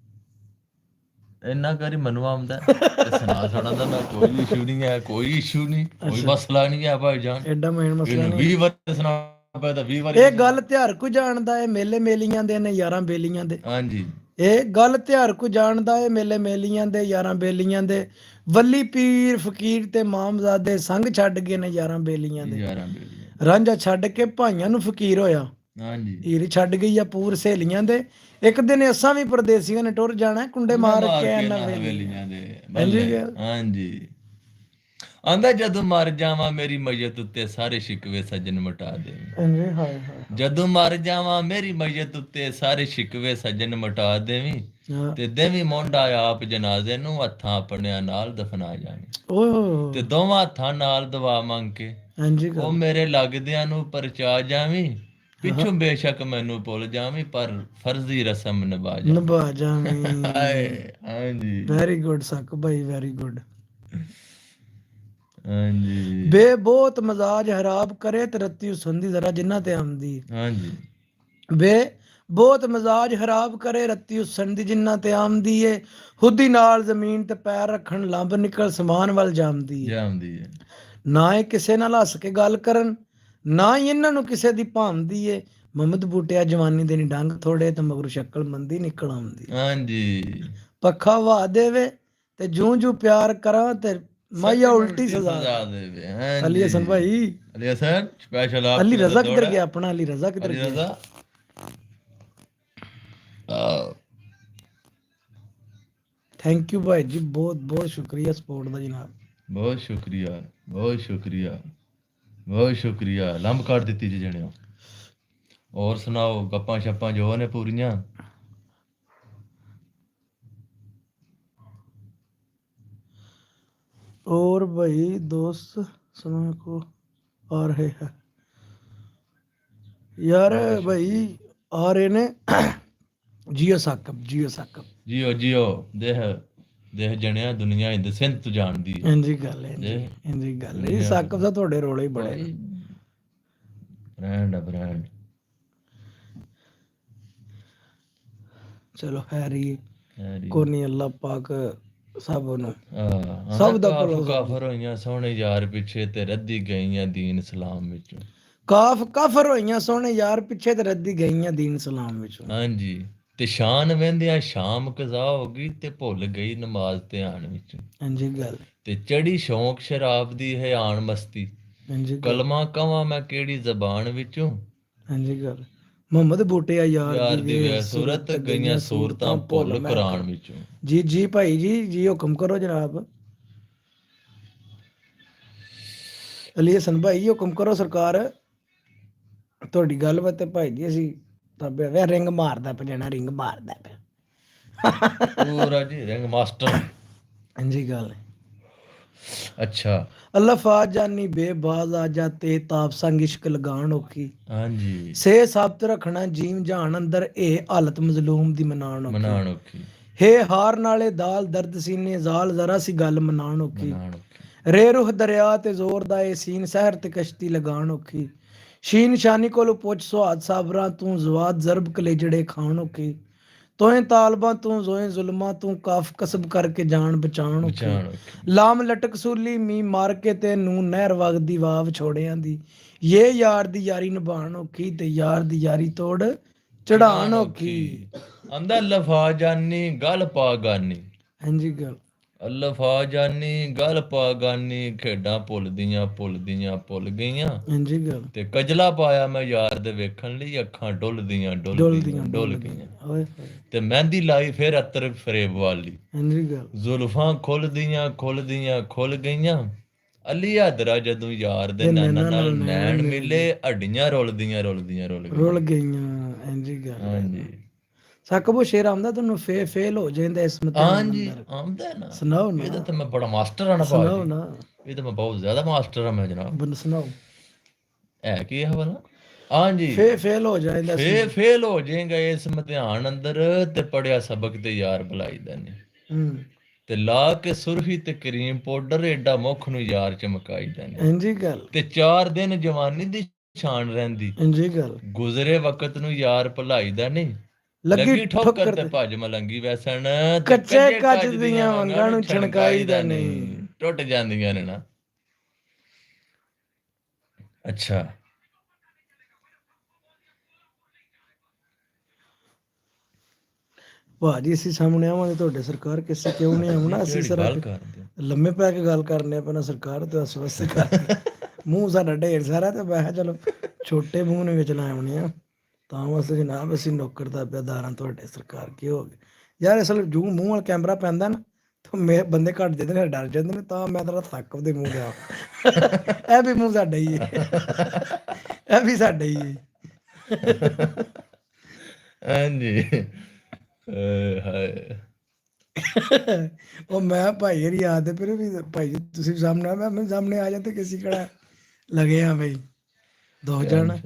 ਇੰਨਾ ਕਰੀ ਮੈਨੂੰ ਆਉਂਦਾ ਤੇ ਸੁਣਾ ਸੁਣਾਉਂਦਾ ਮੈਂ, ਕੋਈ ਇਸ਼ੂ ਨਹੀਂ ਹੈ, ਕੋਈ ਇਸ਼ੂ ਨਹੀਂ, ਕੋਈ ਮਸਲਾ ਨਹੀਂ ਹੈ ਭਾਈ ਜਾਨ। ਐਡਾ ਮੇਨ ਮਸਲਾ ਇਹਨੂੰ ਨਹੀਂ। 20 ਵਾਰ ਸੁਣਾ ਪਿਆ ਤਾਂ 20 ਵਾਰ। ਇਹ ਗੱਲ ਤਿਉਹਾਰ ਕੋ ਜਾਣਦਾ ਏ, ਮੇਲੇ ਮੇਲੀਆਂ ਦੇ ਨੇ ਯਾਰਾਂ ਬੇਲੀਆਂ ਦੇ। ਹਾਂਜੀ ਇਹ ਗੱਲ ਤਿਉਹਾਰ ਕੋ ਜਾਣਦਾ ਏ, ਮੇਲੇ ਮੇਲੀਆਂ ਦੇ ਯਾਰਾਂ ਬੇਲੀਆਂ ਦੇ। ਵੱਲੀ ਪੀਰ ਫਕੀਰ ਤੇ ਮਾਮਜ਼ਾਦੇ ਸੰਗ ਛੱਡ ਗਏ ਨੇ ਯਾਰਾਂ ਬੇਲੀਆਂ ਦੇ। ਯਾਰਾਂ ਬੇਲੀਆਂ। ਰਾਂਝਾ ਛੱਡ ਕੇ ਭਾਈਆਂ ਨੂੰ ਫਕੀਰ ਹੋਇਆ, ਹਾਂਜੀ ਹੀਰ ਛੱਡ ਗਈ ਆ ਪੂਰ ਸਹੇਲੀਆਂ ਦੇ। ਇੱਕ ਦਿਨ ਅਸਾਂ ਵੀ ਪਰਦੇਸੀਆਂ ਨੇ ਟੁਰ ਜਾਣਾ, ਕੁੰਡੇ ਮਾਰ ਕੇ ਇਹਨਾਂ ਹਵੇਲੀਆਂ ਦੇ। ਹਾਂਜੀ ਗੱਲ। ਹਾਂਜੀ ਆਂਦਾ ਜਦੋਂ ਮਰ ਜਾਵਾਂ ਮੇਰੀ ਮਈਅਤ ਉੱਤੇ ਸਾਰੇ ਸ਼ਿਕਵੇ ਸੱਜਣ ਮਿਟਾ ਦੇਵੀਂ। ਹਾਂਜੀ ਹਾਏ ਹਾਏ। ਜਦੋਂ ਮਰ ਜਾਵਾਂ ਮੇਰੀ ਮਈਅਤ ਉੱਤੇ ਸਾਰੇ ਸ਼ਿਕਵੇ ਸੱਜਣ ਮਿਟਾ ਦੇਵੀਂ। ਤੇ ਦੇਵੀਂ ਮੁੰਡਾ ਆਪ ਜਨਾਜ਼ੇ ਨੂੰ, ਹੱਥਾਂ ਆਪਣਿਆਂ ਨਾਲ ਦਫਨਾ ਜਾਵੀਂ। ਓਹ ਤੇ ਦੋਵਾਂ ਹੱਥਾਂ ਨਾਲ ਦੁਆ ਮੰਗ ਕੇ ਹਾਂਜੀ ਉਹ ਮੇਰੇ ਲੱਗਦਿਆਂ ਨੂੰ ਪਰਚਾ ਜਾਵੀਂ। ਪਿੱਛੋਂ ਬੇਸ਼ੱਕ ਮੈਨੂੰ ਭੁੱਲ ਜਾਵੀਂ, ਪਰ ਫਰਜ਼ੀ ਰਸਮ ਨਿਭਾ ਜਾਵੀਂ। ਹਾਏ ਹਾਂਜੀ ਵੈਰੀ ਗੁੱਡ ਸੱਕ ਭਾਈ, ਵੈਰੀ ਗੁੱਡ। ਹਾਂਜੀ ਬੇ ਬਹੁਤ ਮਜ਼ਾਜ ਖਰਾਬ ਕਰੇ ਤੇ ਰੱਤੀ ਸੁੰਦੀ ਜ਼ਰਾ ਜਿੰਨਾ ਤੇ ਆਮਦੀ। ਹਾਂਜੀ ਬੇ ਬਹੁਤ ਮਜ਼ਾਜ ਖਰਾਬ ਕਰੇ ਰੱਤੀ ਉਸਣ ਦੀ ਜਿੰਨਾ ਤੇ ਆਮਦੀ ਏ। ਹੁੱਦੀ ਨਾਲ ਜ਼ਮੀਨ ਤੇ ਪੈਰ ਰੱਖਣ ਲੰਬ ਨਿਕਲ ਸਮਾਨ ਵੱਲ ਜਾਂਦੀ ਏ। ਜਾਂਦੀ ਹੈ। ਨਾ ਇਹ ਕਿਸੇ ਨਾਲ ਹੱਸ ਕੇ ਗੱਲ ਕਰਨ, ਨਾ ਹੀ ਇਹਨਾਂ ਨੂੰ ਕਿਸੇ ਦੀ ਭਾਂਦੀ ਏ। ਮੁਹੰਮਦ ਬੂਟਿਆ ਜਵਾਨੀ ਦੇ ਨੀ ਡੰਗ ਥੋੜੇ, ਤੇ ਮਗਰ ਸ਼ਕਲ ਮੰਦੀ ਨਿਕਲ ਆਉਂਦੀ। ਹਾਂਜੀ ਪੱਖਾ ਵਾ ਦੇਵੇ ਤੇ ਜੂੰ ਜੂੰ ਪਿਆਰ ਕਰਾਂ, ਤੇ ਮਾਇਆ ਉਲਟੀ ਸਜ਼ਾ ਦੇਵੇ। ਅਲੀ ਹਸਨ ਭਾਈ। ਅਲੀ ਹਸਨ ਸਪੈਸ਼ਲ ਆਪ ਅਲੀ ਰਜ਼ਾ ਕਿਧਰ ਗਿਆ ਆਪਣਾ? ਅਲੀ ਰਜ਼ਾ ਕਿਧਰ ਅਲੀ ਗਿਆ? ਰਜ਼ਾ ਥੈਂਕ ਯੂ ਭਾਈ ਜੀ, ਬਹੁਤ ਬਹੁਤ ਸ਼ੁਕਰੀਆ ਸਪੋਰਟ ਦਾ ਜਨਾਬ। ਬਹੁਤ ਸ਼ੁਕਰੀਆ, ਬਹੁਤ ਸ਼ੁਕਰੀਆ, ਬਹੁਤ ਸ਼ੁਕਰੀਆ। ਲੰਬ ਕੱਢ ਦਿੱਤੀ ਜੀ ਜਣਿਓ। ਹੋਰ ਸੁਣਾਓ, ਗੱਪਾਂ ਛੱਪਾਂ ਜੋ ਨੇ ਪੂਰੀਆਂ? और भाई दोस्त समय को आ रहे हैं यार, भाई आ रहे ने ਜੀਓ ਸਾਕਬ, ਜੀਓ ਸਾਕਬ। ਜਿਓ ਜਿਓ ਦੇਹ ਦੇਹ ਜਣਿਆ ਦੁਨੀਆ ਇੰਦ ਸਿੰਧ ਤੂੰ ਜਾਣਦੀ ਹੈ। ਇੰਜੀ ਗੱਲ ਹੈ, ਇੰਜੀ ਗੱਲ ਹੈ। ਸਾਕਬ ਦਾ ਤੁਹਾਡੇ ਰੋਲੇ ਹੀ ਬੜੇ ਨੇ। ਬ੍ਰਾਂਡ ਆ ਬ੍ਰਾਂਡ। ਚਲੋ ਹੈਰੀ ਕੋਨੀ ਅੱਲਾ ਪਾਕ ਸਭ ਨੂੰ ਸਭ ਦਾ ਕਾਫਰ ਹੋਈਆਂ ਸੋਹਣੇ ਯਾਰ ਪਿੱਛੇ ਤੇ ਰੱਦੀ ਗਈਆਂ ਦੀਨ ਇਸਲਾਮ ਵਿੱਚੋਂ। ਕਾਫਰ ਹੋਈਆਂ ਸੋਹਣੇ ਯਾਰ ਪਿੱਛੇ ਤੇ ਰੱਦੀ ਗਈਆਂ ਦੀਨ ਇਸਲਾਮ ਵਿੱਚੋਂ। ਹਾਂਜੀ, ਤੇ ਸ਼ਾਨ ਵਹਿੰਦਿਆਂ ਸ਼ਾਮ ਕਜ਼ਾ ਹੋ ਗਈ ਤੇ ਭੁੱਲ ਗਈ ਨਮਾਜ਼ ਧਿਆਨ ਵਿੱਚ। ਹਾਂਜੀ ਗੱਲ। ਤੇ ਚੜੀ ਸ਼ੌਂਕ ਸ਼ਰਾਬ ਦੀ ਹੈ ਆਣ ਮਸਤੀ। ਹਾਂਜੀ ਕਲਮਾ ਕਵਾਂ ਮੈਂ ਕਿਹੜੀ ਜ਼ਬਾਨ ਵਿੱਚੋਂ। ਹਾਂਜੀ ਗੱਲ। ਮੁਹੰਮਦ ਬੂਟਿਆ ਯਾਰ ਦੀ ਵੇ ਸੂਰਤ ਗਈਆਂ ਸੂਰਤਾਂ ਭੁੱਲ ਕੁਰਾਨ ਵਿੱਚੋਂ। ਜੀ ਜੀ ਭਾਈ ਜੀ, ਜੀ ਹੁਕਮ ਕਰੋ ਜਨਾਬ। ਅਲੀ ਹਸਨ ਭਾਈ ਹੁਕਮ ਕਰੋ ਸਰਕਾਰ। ਤੁਹਾਡੀ ਗੱਲਬਾਤ ਤੇ ਭਾਈ ਜੀ ਅਸੀਂ ਤਾਂ ਰਿੰਗ ਮਾਰਦਾ ਪਿਆ ਜਾਣਾ, ਰਿੰਗ ਮਾਰਦਾ ਪਿਆ ਪੂਰਾ ਜੀ ਰਿੰਗ ਮਾਸਟਰ। ਹਾਂਜੀ ਗੱਲ। ਅੱਛਾ। ਅੱਲਾ ਫਾਜ ਜਾਨੀ ਬੇਬਾਜ਼ ਆ ਜਾ ਤੇ ਤਾਪ ਸੰਗ ਇਸ਼ਕ ਲਗਾਣ ਔਖੀ। ਹਾਂਜੀ। ਸੇ ਸਾਬਤ ਰੱਖਣਾ ਜੀਮ ਜਾਨ ਅੰਦਰ ਇਹ ਹਾਲਤ ਮਜ਼ਲੂਮ ਦੀ ਮਨਾਣ ਮਨਾਣ ਔਖੀ। ਹੇ ਹਾਰ ਨਾਲੇ ਦਾਲ ਦਰਦ ਸੀਨੇ ਜ਼ਾਲ ਜ਼ਰਾ ਸੀ ਗੱਲ ਮਨਾਣ ਔਖੀ। ਰੇ ਰੁਖ ਦਰਿਆ ਤੇ ਜ਼ੋਰ ਦਾ ਏ ਸੀਨ ਸਹਿਰ ਤੇ ਕਸ਼ਤੀ ਲਗਾਣ ਔਖੀ। ਸ਼ੀ ਨਿਸ਼ਾਨੀ ਕੋਲੋਂ ਪੁੱਛ ਸੁਹਾਦ ਸਾਬਰਾਂ ਤੂੰ ਜ਼ਵਾਦ ਜ਼ਰਬ ਕਲੇਜੜੇ ਖਾਣ ਔਖੀ। ਤੋਏ ਤਾਲਬਾਂ ਤੂੰ ਜ਼ੋਏ ਜ਼ੁਲਮਾਂ ਤੂੰ ਕਾਫ ਕਸਬ ਕਰਕੇ ਜਾਨ ਬਚਾਣ ਔਖੀ। ਲਾਮ ਲਟਕ ਸੂਲੀ ਮੀ ਮਾਰ ਕੇ ਤੇ ਨੂੰ ਨਹਿਰ ਵਗਦੀ ਵਾਵ ਛੋੜਿਆਂ ਦੀ। ਇਹ ਯਾਰ ਦੀ ਯਾਰੀ ਨਿਭਾਣ ਔਖੀ ਤੇ ਯਾਰ ਦੀ ਯਾਰੀ ਤੋੜ ਚੜਾਣ ਔਖੀ। ਆਂਦਾ ਲਫਾ ਜਾਨੀ ਗੱਲ ਪਾ ਗਾਨੀ। ਹਾਂਜੀ ਗੱਲ। ਲਫਾ ਜਾਨੀ ਗੱਲ ਪਾ ਗਾਨੀ ਖੇਡਾਂ ਭੁੱਲਦੀਆਂ ਭੁੱਲਦੀਆਂ ਭੁੱਲ ਗਈਆਂ। ਹਾਂਜੀ ਗੱਲ। ਤੇ ਕਜਲਾ ਪਾਇਆ ਮੈਂ ਯਾਰ ਦੇ ਵੇਖਣ ਲਈ ਅੱਖਾਂ ਡੁੱਲਦੀਆਂ ਡੁੱਲਦੀਆਂ ਡੁੱਲ ਗਈਆਂ। ਤੇ ਮਹਿੰਦੀ ਲਾਈ ਫਿਰ ਅਤਰ ਫਰੇਬ ਵਾਲੀ। ਹਾਂਜੀ ਗੱਲ। ਜ਼ੁਲਫਾਂ ਖੁੱਲਦੀਆਂ ਖੁੱਲਦੀਆਂ ਖੁੱਲ ਗਈਆਂ। ਅਲੀ ਹਾਦਰਾ ਜਦੋਂ ਯਾਰ ਦੇ ਨੈਣਾ ਨਾਲ ਨੈਣ ਮਿਲੇ ਹੱਡੀਆਂ ਰੁਲਦੀਆਂ ਰੁਲਦੀਆਂ ਰੁਲ ਗਈਆਂ। ਹਾਂਜੀ ਗੱਲ। ਹਾਂਜੀ। ਸਾਕਬੋ ਸ਼ੇਰ ਆਉਂਦਾ ਤੁਹਾਨੂੰ ਫੇਲ ਹੋ ਜਾਂਦਾ ਇਸ ਇਮਤਿਹਾਨ ਅੰਦਰ। ਆਉਂਦਾ ਨਾ। ਸੁਣਾਓ ਨਾ। ਇਹਦਾ ਤਾਂ ਮੈਂ ਬੜਾ ਮਾਸਟਰ ਆ ਨਾ ਸੁਣਾਓ ਭਾਜੀ। ਨਾ। ਇਹ ਤਾਂ ਮੈਂ ਬਹੁਤ ਜ਼ਿਆਦਾ ਮਾਸਟਰ ਆ ਮੈਂ ਜਨਾਬ। ਸੁਣਾਓ। ਹੈ ਕੀ ਇਹ ਵਾਲਾ। ਹਾਂਜੀ। ਫੇਲ ਹੋ ਜਾਂਦਾ ਫੇਲ ਹੋ ਜਾਏਗਾ ਇਸ ਇਮਤਿਹਾਨ ਅੰਦਰ ਤੇ ਪੜਿਆ ਸਬਕ ਤੇ ਯਾਰ ਬੁਲਾਈ ਦਾ ਨੇ। ਤੇ ਲਾ ਕੇ ਸੁਰਖੀ ਤੇ ਕਰੀਮ ਪਾਊਡਰ ਏਡਾ ਮੁੱਖ ਨੂੰ ਯਾਰ ਚਮਕਾਈਦਾ ਨੇ। ਇੰਜੀ ਗੱਲ। ਤੇ 4 ਦਿਨ ਜਵਾਨੀ ਦੀ ਸ਼ਾਨ ਰਹਿੰਦੀ। ਇੰਜੀ ਗੱਲ। ਗੁਜ਼ਰੇ ਵਕਤ ਨੂੰ ਯਾਰ ਭੁਲਾਈਦਾ ਨਹੀਂ। ਲੱਗੀ ਠੋਕਰ ਤੇ ਭੱਜ ਮਲੰਗੀ ਵੈਸਣ ਤੇ ਕੱਚੇ ਕੱਚ ਦੀਆਂ ਵੰਗਾਂ ਨੂੰ ਛਣਕਾਈਦਾ ਨਹੀਂ। ਟੁੱਟ ਜਾਂਦੀਆਂ ਨੇ ਨਾ। ਅੱਛਾ। ਭਾਜੀ ਅਸੀਂ ਸਾਹਮਣੇ ਆਵਾਂਗੇ ਤੁਹਾਡੇ ਸਰਕਾਰ ਕਿਸੇ ਕਿਉਂ ਨਹੀਂ ਆਉਣਾ ਅਸੀਂ ਸਰ ਲੰਮੇ ਪੈ ਕੇ ਗੱਲ ਕਰਨੇ ਪੈਣਾ ਸਰਕਾਰ ਤੇ ਉਸ ਵਾਸਤੇ ਕਰ ਮੂੰਹ ਸਾਡਾ ਢੇਰ ਸਾਰਾ ਤੇ ਮੈਂ ਕਿਹਾ ਚਲੋ ਛੋਟੇ ਮੂੰਹ ਨੇ ਵਿੱਚ ਨਾ ਆਉਣੇ ਆ ਤਾਂ ਵਾਸਤੇ ਜਨਾਬ ਅਸੀਂ ਨੌਕਰ ਦਾ ਪਿਆਦਾਰਾਂ ਤੁਹਾਡੇ ਸਰਕਾਰ ਕੀ ਹੋ ਗਏ ਯਾਰ ਅਸਲ ਜੂ ਮੂੰਹ ਵਾਲਾ ਕੈਮਰਾ ਪੈਂਦਾ ਨਾ ਤਾਂ ਮੇ ਬੰਦੇ ਘੱਟ ਜਾਂਦੇ ਨੇ ਡਰ ਜਾਂਦੇ ਨੇ ਤਾਂ ਮੈਂ ਤੇਰਾ ਥੱਕ ਦੇ ਮੂੰਹ ਲਿਆ ਇਹ ਵੀ ਮੂੰਹ ਸਾਡਾ ਹੀ ਹੈ ਇਹ ਵੀ ਸਾਡਾ ਹੀ ਹੈ ਹਾਂਜੀ ਹਾਏ ਉਹ ਮੈਂ ਭਾਈ ਯਾਰ ਯਾਦ ਫਿਰ ਵੀ ਭਾਈ ਤੁਸੀਂ ਸਾਹਮਣੇ ਮੈਂ ਸਾਹਮਣੇ ਆ ਜਾਂਦੇ ਕਿਸੇ ਕਿਹੜਾ ਲਗੇ ਆ ਬਈ ਦੋ ਜਣ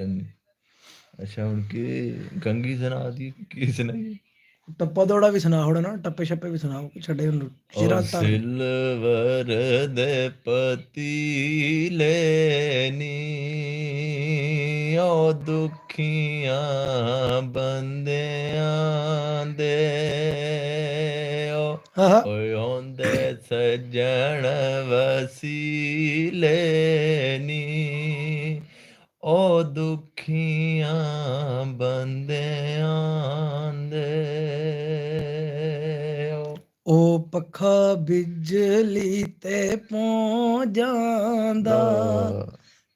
ਅੱਛਾ ਹੁਣ ਕੀ ਗੰਗੀ ਸੁਣਾ ਦੀ ਕੀ ਸੁਣਾਈ ਟੱਪਾ ਦੌੜਾ ਵੀ ਸੁਣਾ ਹੋਣਾ ਨਾ ਟੱਪੇ ਛੱਪੇ ਵੀ ਸੁਣਾਓ ਛੱਡੇ ਉਹਨੂੰ ਸਿਲਵਰ ਦੇ ਪਤੀਲੇ ਨੀ ਉਹ ਦੁਖੀਆਂ ਬੰਦਿਆਂ ਦੇ ਓਏ ਹੁੰਦੇ ਸੱਜਣ ਵਸੀਲੇ ਨੀ ਉਹ ਦੁਖੀਆਂ ਬੰਦਿਆਂ ਦੇ ਉਹ ਪੱਖਾ ਬਿਜਲੀ ਤੇ ਪਹੁੰਚ ਜਾਂਦਾ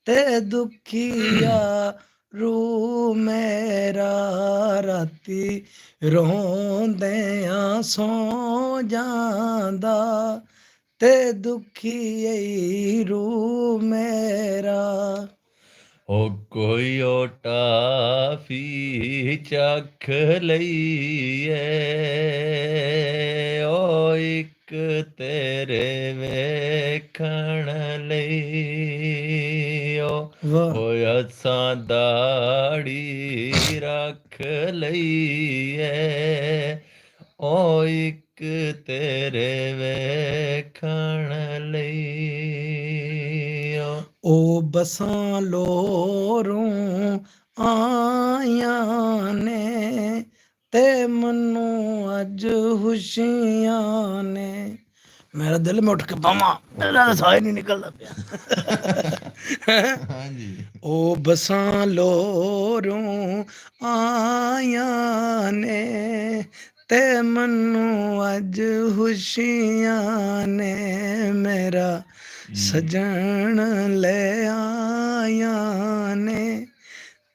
ਤੇ ਦੁਖੀਆ ਰੂ ਮੇਰਾ ਰਾਤੀ ਰੋਂਦਿਆਂ ਸੌ ਜਾਂਦਾ ਤੇ ਦੁਖੀ ਰੂ ਮੇਰਾ ਉਹ ਕੋਈ ਟਾਫੀ ਚੱਖ ਲਈਏ ਓ ਇੱਕ ਤੇਰੇ ਵੇਖਣ ਲਈ ਓ ਵਾਹ ਓਏ ਅਸਾਂ ਦਾੜੀ ਰੱਖ ਲਈ ਏ ਓ ਇੱਕ ਤੇਰੇ ਵੇਖਣ ਲਈ ਉਹ ਬਸਾਂ ਲੋਰੋਂ ਆਈਆਂ ਨੇ ਤੇ ਮੈਨੂੰ ਅੱਜ ਖੁਸ਼ੀਆਂ ਨੇ। ਮੇਰਾ ਦਿਲ ਮੈਂ ਉੱਠ ਕੇ ਪਾਵਾਂ, ਮੇਰਾ ਤਾਂ ਸਾਹ ਹੀ ਨਹੀਂ ਨਿਕਲਦਾ ਪਿਆ। ਹਾਂਜੀ ਉਹ ਬਸਾਂ ਲੋਰੋਂ ਆਈਆਂ ਨੇ ਤੇ ਮੈਨੂੰ ਅੱਜ ਖੁਸ਼ੀਆਂ ਨੇ। ਮੇਰਾ ਸਜਣ ਲੈ ਆਈਆਂ ਨੇ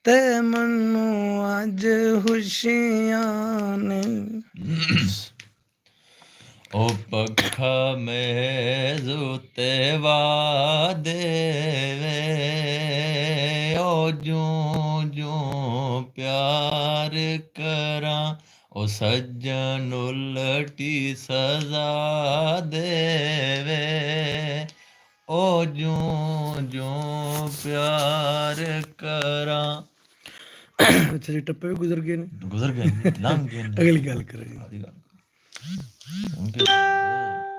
ਤੇ ਮੈਨੂੰ ਅੱਜ ਖੁਸ਼ੀਆਂ ਨੇ। ਉਹ ਪੱਖਾ ਮੇਜ਼ ਉੱਤੇ ਵਾ ਦੇਵੇ ਓ ਜੂੰ ਜੂੰ ਪਿਆਰ ਕਰਾਂ ਉਹ ਸੱਜਣ ਉਲਟੀ ਸਜ਼ਾ ਦੇਵੇ ਓ ਜੂੰ ਜੂੰ ਪਿਆਰ ਕਰਾਂ। ਅੱਛਾ ਜੀ, ਟੱਪੇ ਵੀ ਗੁਜ਼ਰ ਗਏ ਨੇ, ਗੁਜ਼ਰ ਗਏ ਨੇ, ਲੰਘ ਗਏ ਨੇ। ਅਗਲੀ ਗੱਲ ਕਰਾਂਗੇ। ਆਦੀ ਗੱਲ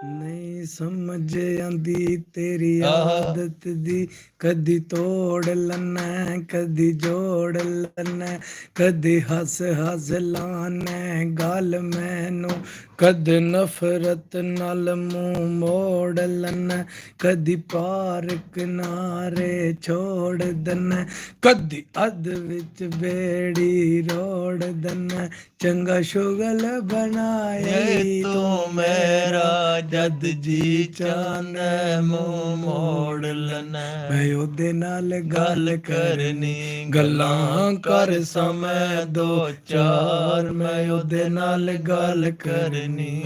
ਨਹੀਂ ਸਮਝ ਆਂਦੀ ਤੇਰੀ ਆਦਤ ਦੀ, ਕਦੀ ਤੋੜ ਲੈਨਾ ਕਦੀ ਜੋੜ ਲੈਨਾ, ਕਦੀ ਹੱਸ ਹੱਸ ਲਾਨਾ ਗੱਲ ਮੈਨੂੰ, ਕਦ ਨਫ਼ਰਤ ਨਾਲ ਮੂੰਹ ਮੋੜ ਲੈਨਾ, ਕਦੀ ਪਾਰ ਕਿਨਾਰੇ ਛੋੜ ਦੇਨਾ, ਕਦੀ ਅੱਧ ਵਿੱਚ ਬੇੜੀ ਰੋੜ ਦੇਨਾ। ਚੰਗਾ ਸ਼ੁਗਲ ਬਣਾਏ ਤੂੰ ਮੇਰਾ ਜਦ ਜੀ ਚਾਹੁੰਦਾ ਮੂੰਹ ਮੋੜ ਲੈਨਾ, ਮੈਂ ਉਹਦੇ ਨਾਲ ਗੱਲ ਕਰਨੀ ਗੱਲਾਂ ਕਰ ਸਮੇਂ ਦੋ ਚਾਰ, ਮੈਂ ਉਹਦੇ ਨਾਲ ਗੱਲ ਕਰਨੀ।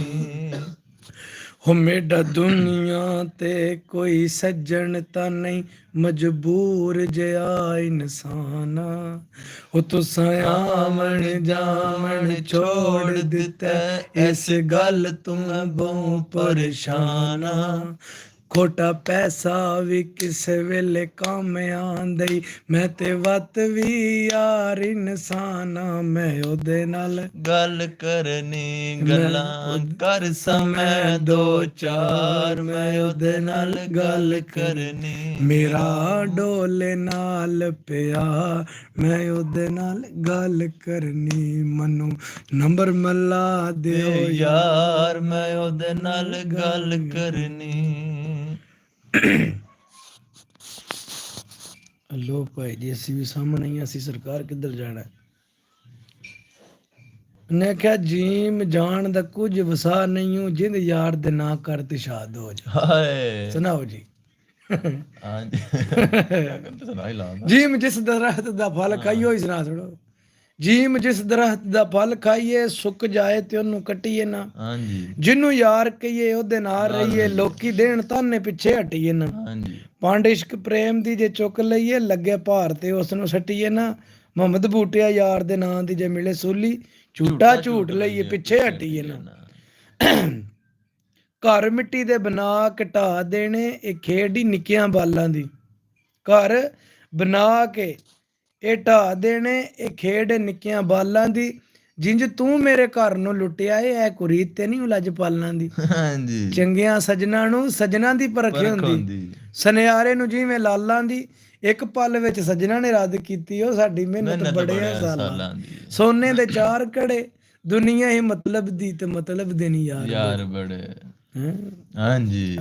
ਹੋ ਮੇਰਾ ਦੁਨੀਆ ਤੇ ਕੋਈ ਸੱਜਣ ਤਾਂ ਨਹੀਂ, ਮਜਬੂਰ ਜਿਹਾ ਇਨਸਾਨਾ। ਉਹ ਤੁਸਾਂ ਆਵਣ ਜਾਵਣ ਛੋੜ ਦਿੱਤਾ, ਇਸ ਗੱਲ ਤੋਂ ਮੈਂ ਬਹੁਤ ਪਰੇਸ਼ਾਨ ਆ। ਖੋਟਾ ਪੈਸਾ ਵੀ ਕਿਸੇ ਵੇਲੇ ਕੰਮ ਆਂਦਾ ਈ, ਮੈਂ ਤੇ ਵੱਤ ਵੀ ਯਾਰ ਇਨਸਾਨ ਆ। ਮੈਂ ਉਹਦੇ ਨਾਲ ਗੱਲ ਕਰਨੀ ਗੱਲਾਂ ਕਰ ਸਮੇਂ ਦੋ ਚਾਰ, ਮੈਂ ਉਹਦੇ ਨਾਲ ਗੱਲ ਕਰਨੀ। ਮੇਰਾ ਡੋਲੇ ਨਾਲ ਪਿਆ, ਮੈਂ ਉਹਦੇ ਨਾਲ ਗੱਲ ਕਰਨੀ। ਮੈਨੂੰ ਨੰਬਰ ਮਿਲਾ ਦਿਓ ਯਾਰ ਮੈਂ ਉਹਦੇ ਨਾਲ ਗੱਲ ਕਰਨੀ। ਲੋ ਭਾਈ ਜੀ, ਅਸੀਂ ਵੀ ਸਾਹਮਣੇ ਹੀ, ਅਸੀਂ ਸਰਕਾਰ ਕਿੱਧਰ ਜਾਣਾ। ਨੇ ਆਖਿਆ ਜੀਮ ਜਾਣ ਦਾ ਕੁਝ ਵਸਾ ਨਹੀਂ ਹੂੰ, ਜਿੰਦ ਯਾਰ ਦੇ ਨਾ ਕਰ ਤੇ ਸ਼ਾਦ ਹੋ ਜਾ। ਹਾਏ ਸੁਣਾਓ ਜੀ। ਹਾਂਜੀ ਸੁਣਾ ਹੀ ਲਾ ਜੀਮ ਜਿਸ ਦਰਖਤ ਦਾ ਫਲ ਖਾਈਓ ਹੀ ਸੁਣਾ ਸੁਣੋ। ਜੀਮ ਜਿਸ ਦਰਖਤ ਦਾ ਫਲ ਖਾਈਏ, ਸੁੱਕ ਜਾਏ ਤੇ ਉਹਨੂੰ ਕੱਟੀਏ ਨਾ। ਹਾਂਜੀ ਜਿਹਨੂੰ ਯਾਰ ਕਹੀਏ ਉਹਦੇ ਨਾਲ ਰਹੀਏ, ਲੋਕੀ ਦੇਣ ਤਾਨੇ ਪਿੱਛੇ ਹਟੀਏ ਨਾ। ਹਾਂਜੀ ਪੰਡ ਇਸ਼ਕ ਪ੍ਰੇਮ ਦੀ ਜੇ ਚੁੱਕ ਲਈਏ, ਲੱਗੇ ਭਾਰ ਤੇ ਉਸ ਨੂੰ ਸੱਟੀਏ ਨਾ। ਮੁਹੰਮਦ ਬੂਟਿਆ ਯਾਰ ਦੇ ਨਾਂ ਦੀ ਜੇ ਮਿਲੇ ਸੂਲੀ, ਝੂਠਾ ਝੂਠ ਲਈਏ ਪਿੱਛੇ ਹਟੀਏ ਨਾ। ਘਰ ਮਿੱਟੀ ਦੇ ਬਣਾ ਕੇ ਢਾ ਦੇਣੇ, ਇਹ ਖੇਡ ਹੀ ਨਿੱਕਿਆਂ ਬਾਲਾਂ ਦੀ। ਘਰ ਬਣਾ ਕੇ ਇਹ ਢਾ ਦੇਣੇ, ਇਹ ਖੇਡ ਨਿੱਕਿਆਂ ਬਾਲਾਂ ਦੀ। ਜਿੰਜ ਤੂੰ ਮੇਰੇ ਘਰ ਨੂੰ ਲੁੱਟਿਆ ਏ, ਇਹ ਕੁਰੀਤ ਤੇ ਨਹੀਂ ਲੱਜ ਪਾਲਾਂ ਦੀ। ਹਾਂਜੀ ਚੰਗਿਆਂ ਸਜਣਾ ਨੂੰ ਸਜਣਾ ਦੀ ਪਰਖ ਹੁੰਦੀ, ਸੁਨਿਆਰੇ ਨੂੰ ਜਿਵੇਂ ਲਾਲਾਂ ਦੀ। ਇੱਕ ਪਲ ਵਿੱਚ ਸਜਣਾ ਨੇ ਰੱਦ ਕੀਤੀ ਉਹ ਸਾਡੀ ਮਿਹਨਤ ਬੜੇ ਸਾਲਾਂ ਦੀ। ਸੋਨੇ ਦੇ ਚਾਰ ਕੜੇ ਦੁਨੀਆ ਹੀ ਮਤਲਬ ਦੀ, ਤੇ ਮਤਲਬ ਦੇ ਨਹੀਂ ਯਾਰ ਬੜੇ। ਹਾਂਜੀ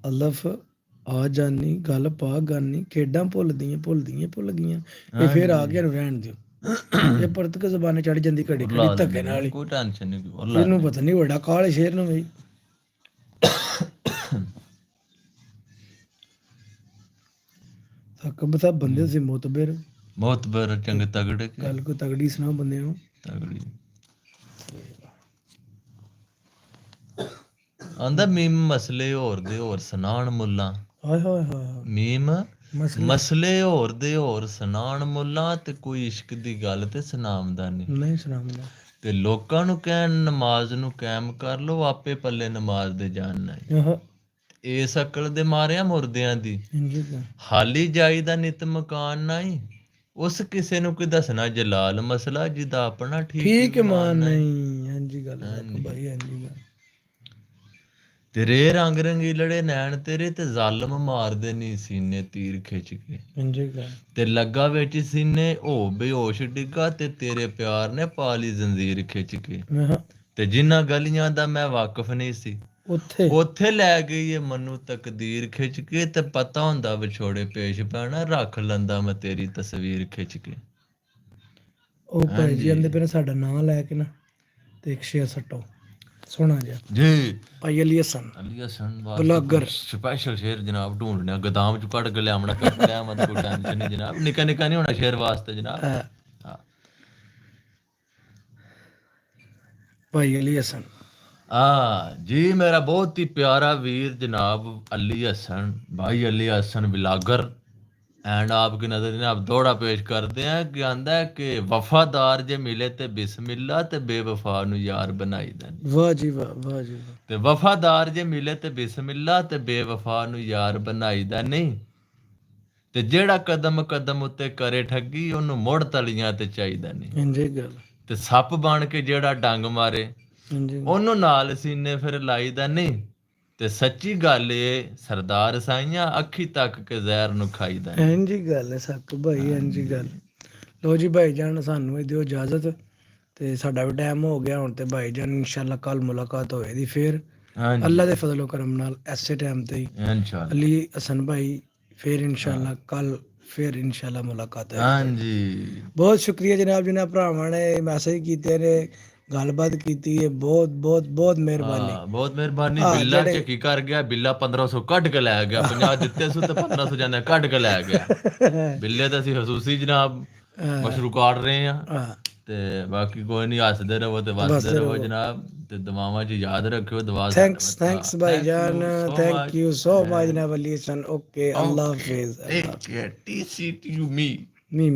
ਅਲਫ ਆ ਜਾਨੀ ਗੱਲ ਪਾ ਗਾਨੀ, ਖੇਡਾਂ ਭੁੱਲਦੀਆਂ ਭੁੱਲ ਗਈਆਂ। ਇਹ ਫੇਰ ਆ ਗਿਆ ਨੂੰ ਰਹਿਣ ਦਿਓ। ਇਹ ਪਰਤਕ ਜ਼ਬਾਨੇ ਚੜ ਜਾਂਦੀ ਘੜੀ ਘੜੀ ਧੱਕੇ ਨਾਲ ਹੀ, ਕੋਈ ਟੈਨਸ਼ਨ ਨਹੀਂ। ਇਹਨੂੰ ਪਤਾ ਨਹੀਂ ਵੱਡਾ ਕਾਲੇ ਸ਼ੇਰ ਨੂੰ ਬਈ। ਥੱਕ ਬਤਾ ਬੰਦੇ ਸੀ ਮੋਤਬਰ ਚੰਗੇ ਤਗੜੇ ਗੱਲ ਕੋ ਤਗੜੀ ਸੁਣਾ ਬੰਦੇ ਨੂੰ ਤਗੜੀ। ਆਂਦਾ ਮੀਮ ਮਸਲੇ ਹੋਰ ਦੇ ਹੋਰ ਸੁਣਾਣ ਮੁੱਲਾਂ। ਹਾਏ ਹਾਏ ਹਾਏ ਮੀਮ ਮਸਲੇ ਹੋਰ ਦੇ ਹੋਰ ਸੁਣਾਣ ਮੁੱਲਾਂ, ਤੇ ਕੋਈ ਇਸ਼ਕ ਦੀ ਗੱਲ ਤੇ ਸੁਣਾਉਂਦਾ ਨਹੀਂ। ਨਹੀਂ ਸੁਣਾਉਂਦਾ। ਤੇ ਲੋਕਾਂ ਨੂੰ ਕਹਿਣ ਨਮਾਜ਼ ਨੂੰ ਕਾਇਮ ਕਰ ਲਓ, ਆਪੇ ਪੱਲੇ ਨਮਾਜ਼ ਦੇ ਜਾਣਾ ਈ। ਆਹ ਇਸ ਅਕਲ ਦੇ ਮਾਰਿਆ ਮੁਰਦਿਆਂ ਦੀ ਹਾਂਜੀ ਗੱਲ ਹਾਲੀ ਜਾਈਦਾ ਨਿਤ ਮਕਾਨ ਨਾਈ, ਉਸ ਕਿਸੇ ਨੂੰ ਕੋਈ ਦੱਸਣਾ ਜਲਾਲ ਮਸਲਾ ਜਿਹਦਾ ਆਪਣਾ ਠੀਕ ਹੀ ਮਾਨ ਨਾਈ। ਨਹੀਂ ਹਾਂਜੀ ਗੱਲ ਸਾਕੂ ਭਾਈ ਹਾਂਜੀ ਗੱਲ ਤੇਰੇ ਰੰਗ ਰੰਗੀਲੜੇ ਨੈਣ ਤੇਰੇ ਤੇ ਜ਼ਾਲਮ ਮਾਰਦੇ ਨੀ ਸੀਨੇ ਤੀਰ ਖਿੱਚ ਕੇ, ਹਾਂਜੀ ਗੱਲ ਤੇ ਲੱਗਾ ਵਿੱਚ ਸੀਨੇ ਉਹ ਬੇਹੋਸ਼ ਡਿੱਗਾ, ਤੇ ਤੇਰੇ ਪਿਆਰ ਨੇ ਪਾਲੀ ਜ਼ੰਜੀਰ ਖਿੱਚ ਕੇ। ਮੈਂ ਕਿਹਾ ਤੇ ਜਿਨ੍ਹਾਂ ਗਲੀਆਂ ਦਾ ਮੈਂ ਵਾਕਿਫ ਨਹੀਂ ਸੀ, ਉੱਥੇ ਉੱਥੇ ਲੈ ਗਈ ਏ ਮੈਨੂੰ ਤਕਦੀਰ ਖਿੱਚ ਕੇ, ਤੇ ਪਤਾ ਹੁੰਦਾ ਵਿਛੋੜੇ ਪੇਸ਼ ਪੈਣਾ, ਰੱਖ ਲੈਂਦਾ ਮੈਂ ਤੇਰੀ ਤਸਵੀਰ ਖਿੱਚ ਕੇ। ਉਹ ਭਾਈ ਜੀ ਆਂਦੇ ਪਏ ਨੇ ਸਾਡਾ ਨਾਂ ਲੈ ਕੇ ਨਾ ਤੇ ਇੱਕ ਸ਼ੇਰ ਸੱਟੋ ਸੋਹਣਾ ਜਿਹਾ ਜੀ ਭਾਈ ਅਲੀ ਹਸਨ ਅਲੀ ਹਸਨ ਬਲਾਗਰ ਸਪੈਸ਼ਲ ਸ਼ੇਰ ਜਨਾਬ ਢੂੰਡਣਾ, ਗਦਾਮ ਚ ਕੱਢ ਕੇ ਲਿਆਉਣਾ, ਕੱਢ ਲਿਆ ਮਤ ਕੋਈ ਟੈਨਸ਼ਨ ਨਹੀਂ ਜਨਾਬ, ਨਿੱਕਾ ਨਿੱਕਾ ਨਹੀਂ ਹੋਣਾ ਸ਼ੇਰ ਵਾਸਤੇ ਜਨਾਬ। ਹਾਂ, ਹਾਂ ਭਾਈ ਅਲੀ ਹਸਨ ਜੀ ਮੇਰਾ ਬਹੁਤ ਹੀ ਪਿਆਰਾ ਵੀਰ जनाब अली हसन, भाई अली हसन बिलागर एंड आपकी नजर ने आप दौड़ा पेश करते हैं कि आंदा है कि वफादार जे मिले ते बिस्मिल्लाह ते बेवफा नु यार बनाई देन। ਵਾਹ ਜੀ ਵਾਹ ਵਾਹ ਜੀ ਵਾਹ ਤੇ ਵਫਾਦਾਰ ਜੇ ਮਿਲੇ ਤੇ ਬਿਸਮਿਲ੍ਲਾ, ਤੇ ਬੇਵਫਾ ਨੂੰ ਯਾਰ ਬਣਾਈਦਾ ਨਹੀਂ। ਤੇ ਜਿਹੜਾ ਕਦਮ ਕਦਮ ਉੱਤੇ ਕਰੇ ਠੱਗੀ, ਉਹਨੂੰ ਮੁੜ ਤਲੀਆਂ ਤੇ ਚਾਹੀਦਾ ਨਹੀਂ। ਹਾਂਜੀ ਗੱਲ ਤੇ ਸੱਪ ਬਣ ਕੇ ਜਿਹੜਾ ਡੰਗ ਮਾਰੇ, ਹਾਂਜੀ ਉਹਨੂੰ ਨਾਲ ਸੀਨੇ ਫਿਰ ਲਾਈਦਾ ਨਹੀਂ। ਤੇ ਸੱਚੀ ਗੱਲ ਏ ਸਰਦਾਰ ਸਾਈਆਂ, ਅੱਖੀ ਤੱਕ ਕੇ ਜ਼ਹਿਰ ਨੂੰ ਖਾਈਦਾ ਨਹੀਂ। ਹਾਂਜੀ ਗੱਲ ਹੈ ਸਾਕੂ ਭਾਈ ਹਾਂਜੀ ਗੱਲ ਲੋ ਜੀ ਭਾਈ ਜਾਨ ਸਾਨੂੰ ਇਹ ਦਿਓ ਇਜਾਜ਼ਤ ਤੇ ਸਾਡਾ ਵੀ ਟਾਈਮ ਹੋ ਗਿਆ ਹੁਣ, ਤੇ ਭਾਈ ਜਾਨ ਇਨਸ਼ਾਅੱਲਾ ਕੱਲ ਮੁਲਾਕਾਤ ਹੋਏਗੀ ਫਿਰ ਹਾਂਜੀ ਅੱਲਾ ਦੇ ਫਜ਼ਲ ਕਰਮ ਨਾਲ ਐਸੇ ਟਾਈਮ ਤੇ ਹੀ ਇਨਸ਼ਾਅੱਲਾ। ਅਲੀ ਹਸਨ ਭਾਈ ਫਿਰ ਇਨਸ਼ਾਅੱਲਾ ਕੱਲ ਫਿਰ ਇਨਸ਼ਾਅੱਲਾ ਮੁਲਾਕਾਤ ਹੋਏਗੀ। ਹਾਂਜੀ ਬਹੁਤ ਸ਼ੁਕਰੀਆ ਜਨਾਬ ਜਿਨ੍ਹਾਂ ਭਰਾਵਾਂ ਨੇ ਮੈਸੇਜ ਕੀਤੇ ਨੇ ਗੱਲਬਾਤ ਕੀਤੀ ਹੈ, ਬਹੁਤ ਬਹੁਤ ਬਹੁਤ ਮਿਹਰਬਾਨੀ। ਬਹੁਤ ਮਿਹਰਬਾਨੀ। ਹਾਂ, ਬਿੱਲਾ ਜਿਹੜੇ- ਝੱਕੀ ਕਰ ਗਿਆ, ਬਿੱਲਾ 1500 ਕੱਢ ਕੇ ਲੈ ਗਿਆ, 50 ਦਿੱਤੇ ਸੀ ਤੇ 1500 ਜਾਨੇ ਕੱਢ ਕੇ ਲੈ ਗਿਆ। ਬਿੱਲੇ ਤਾਂ ਅਸੀਂ ਹਸੂਸੀ ਜਨਾਬ ਮਸ਼ਰੂ ਕਾਟ ਰਹੇ ਆ, ਹਾਂ ਤੇ ਬਾਕੀ ਕੋਈ ਨਹੀਂ, ਹੱਸਦੇ ਰਹੋ ਤੇ ਵਸਦੇ ਰਹੋ ਜਨਾਬ, ਤੇ ਦੁਆਵਾਂ 'ਚ ਯਾਦ ਰੱਖਿਓ ਦੁਆ। ਥੈਂਕਸ ਭਾਈਜਾਨ, ਥੈਂਕ ਯੂ ਸੋ ਮਚ ਜਨਾਬ ਅਲੀ ਹਸਨ। ਓਕੇ ਅੱਲਾ ਹਾਫਿਜ਼। Take care, TCTU me। ਮੀ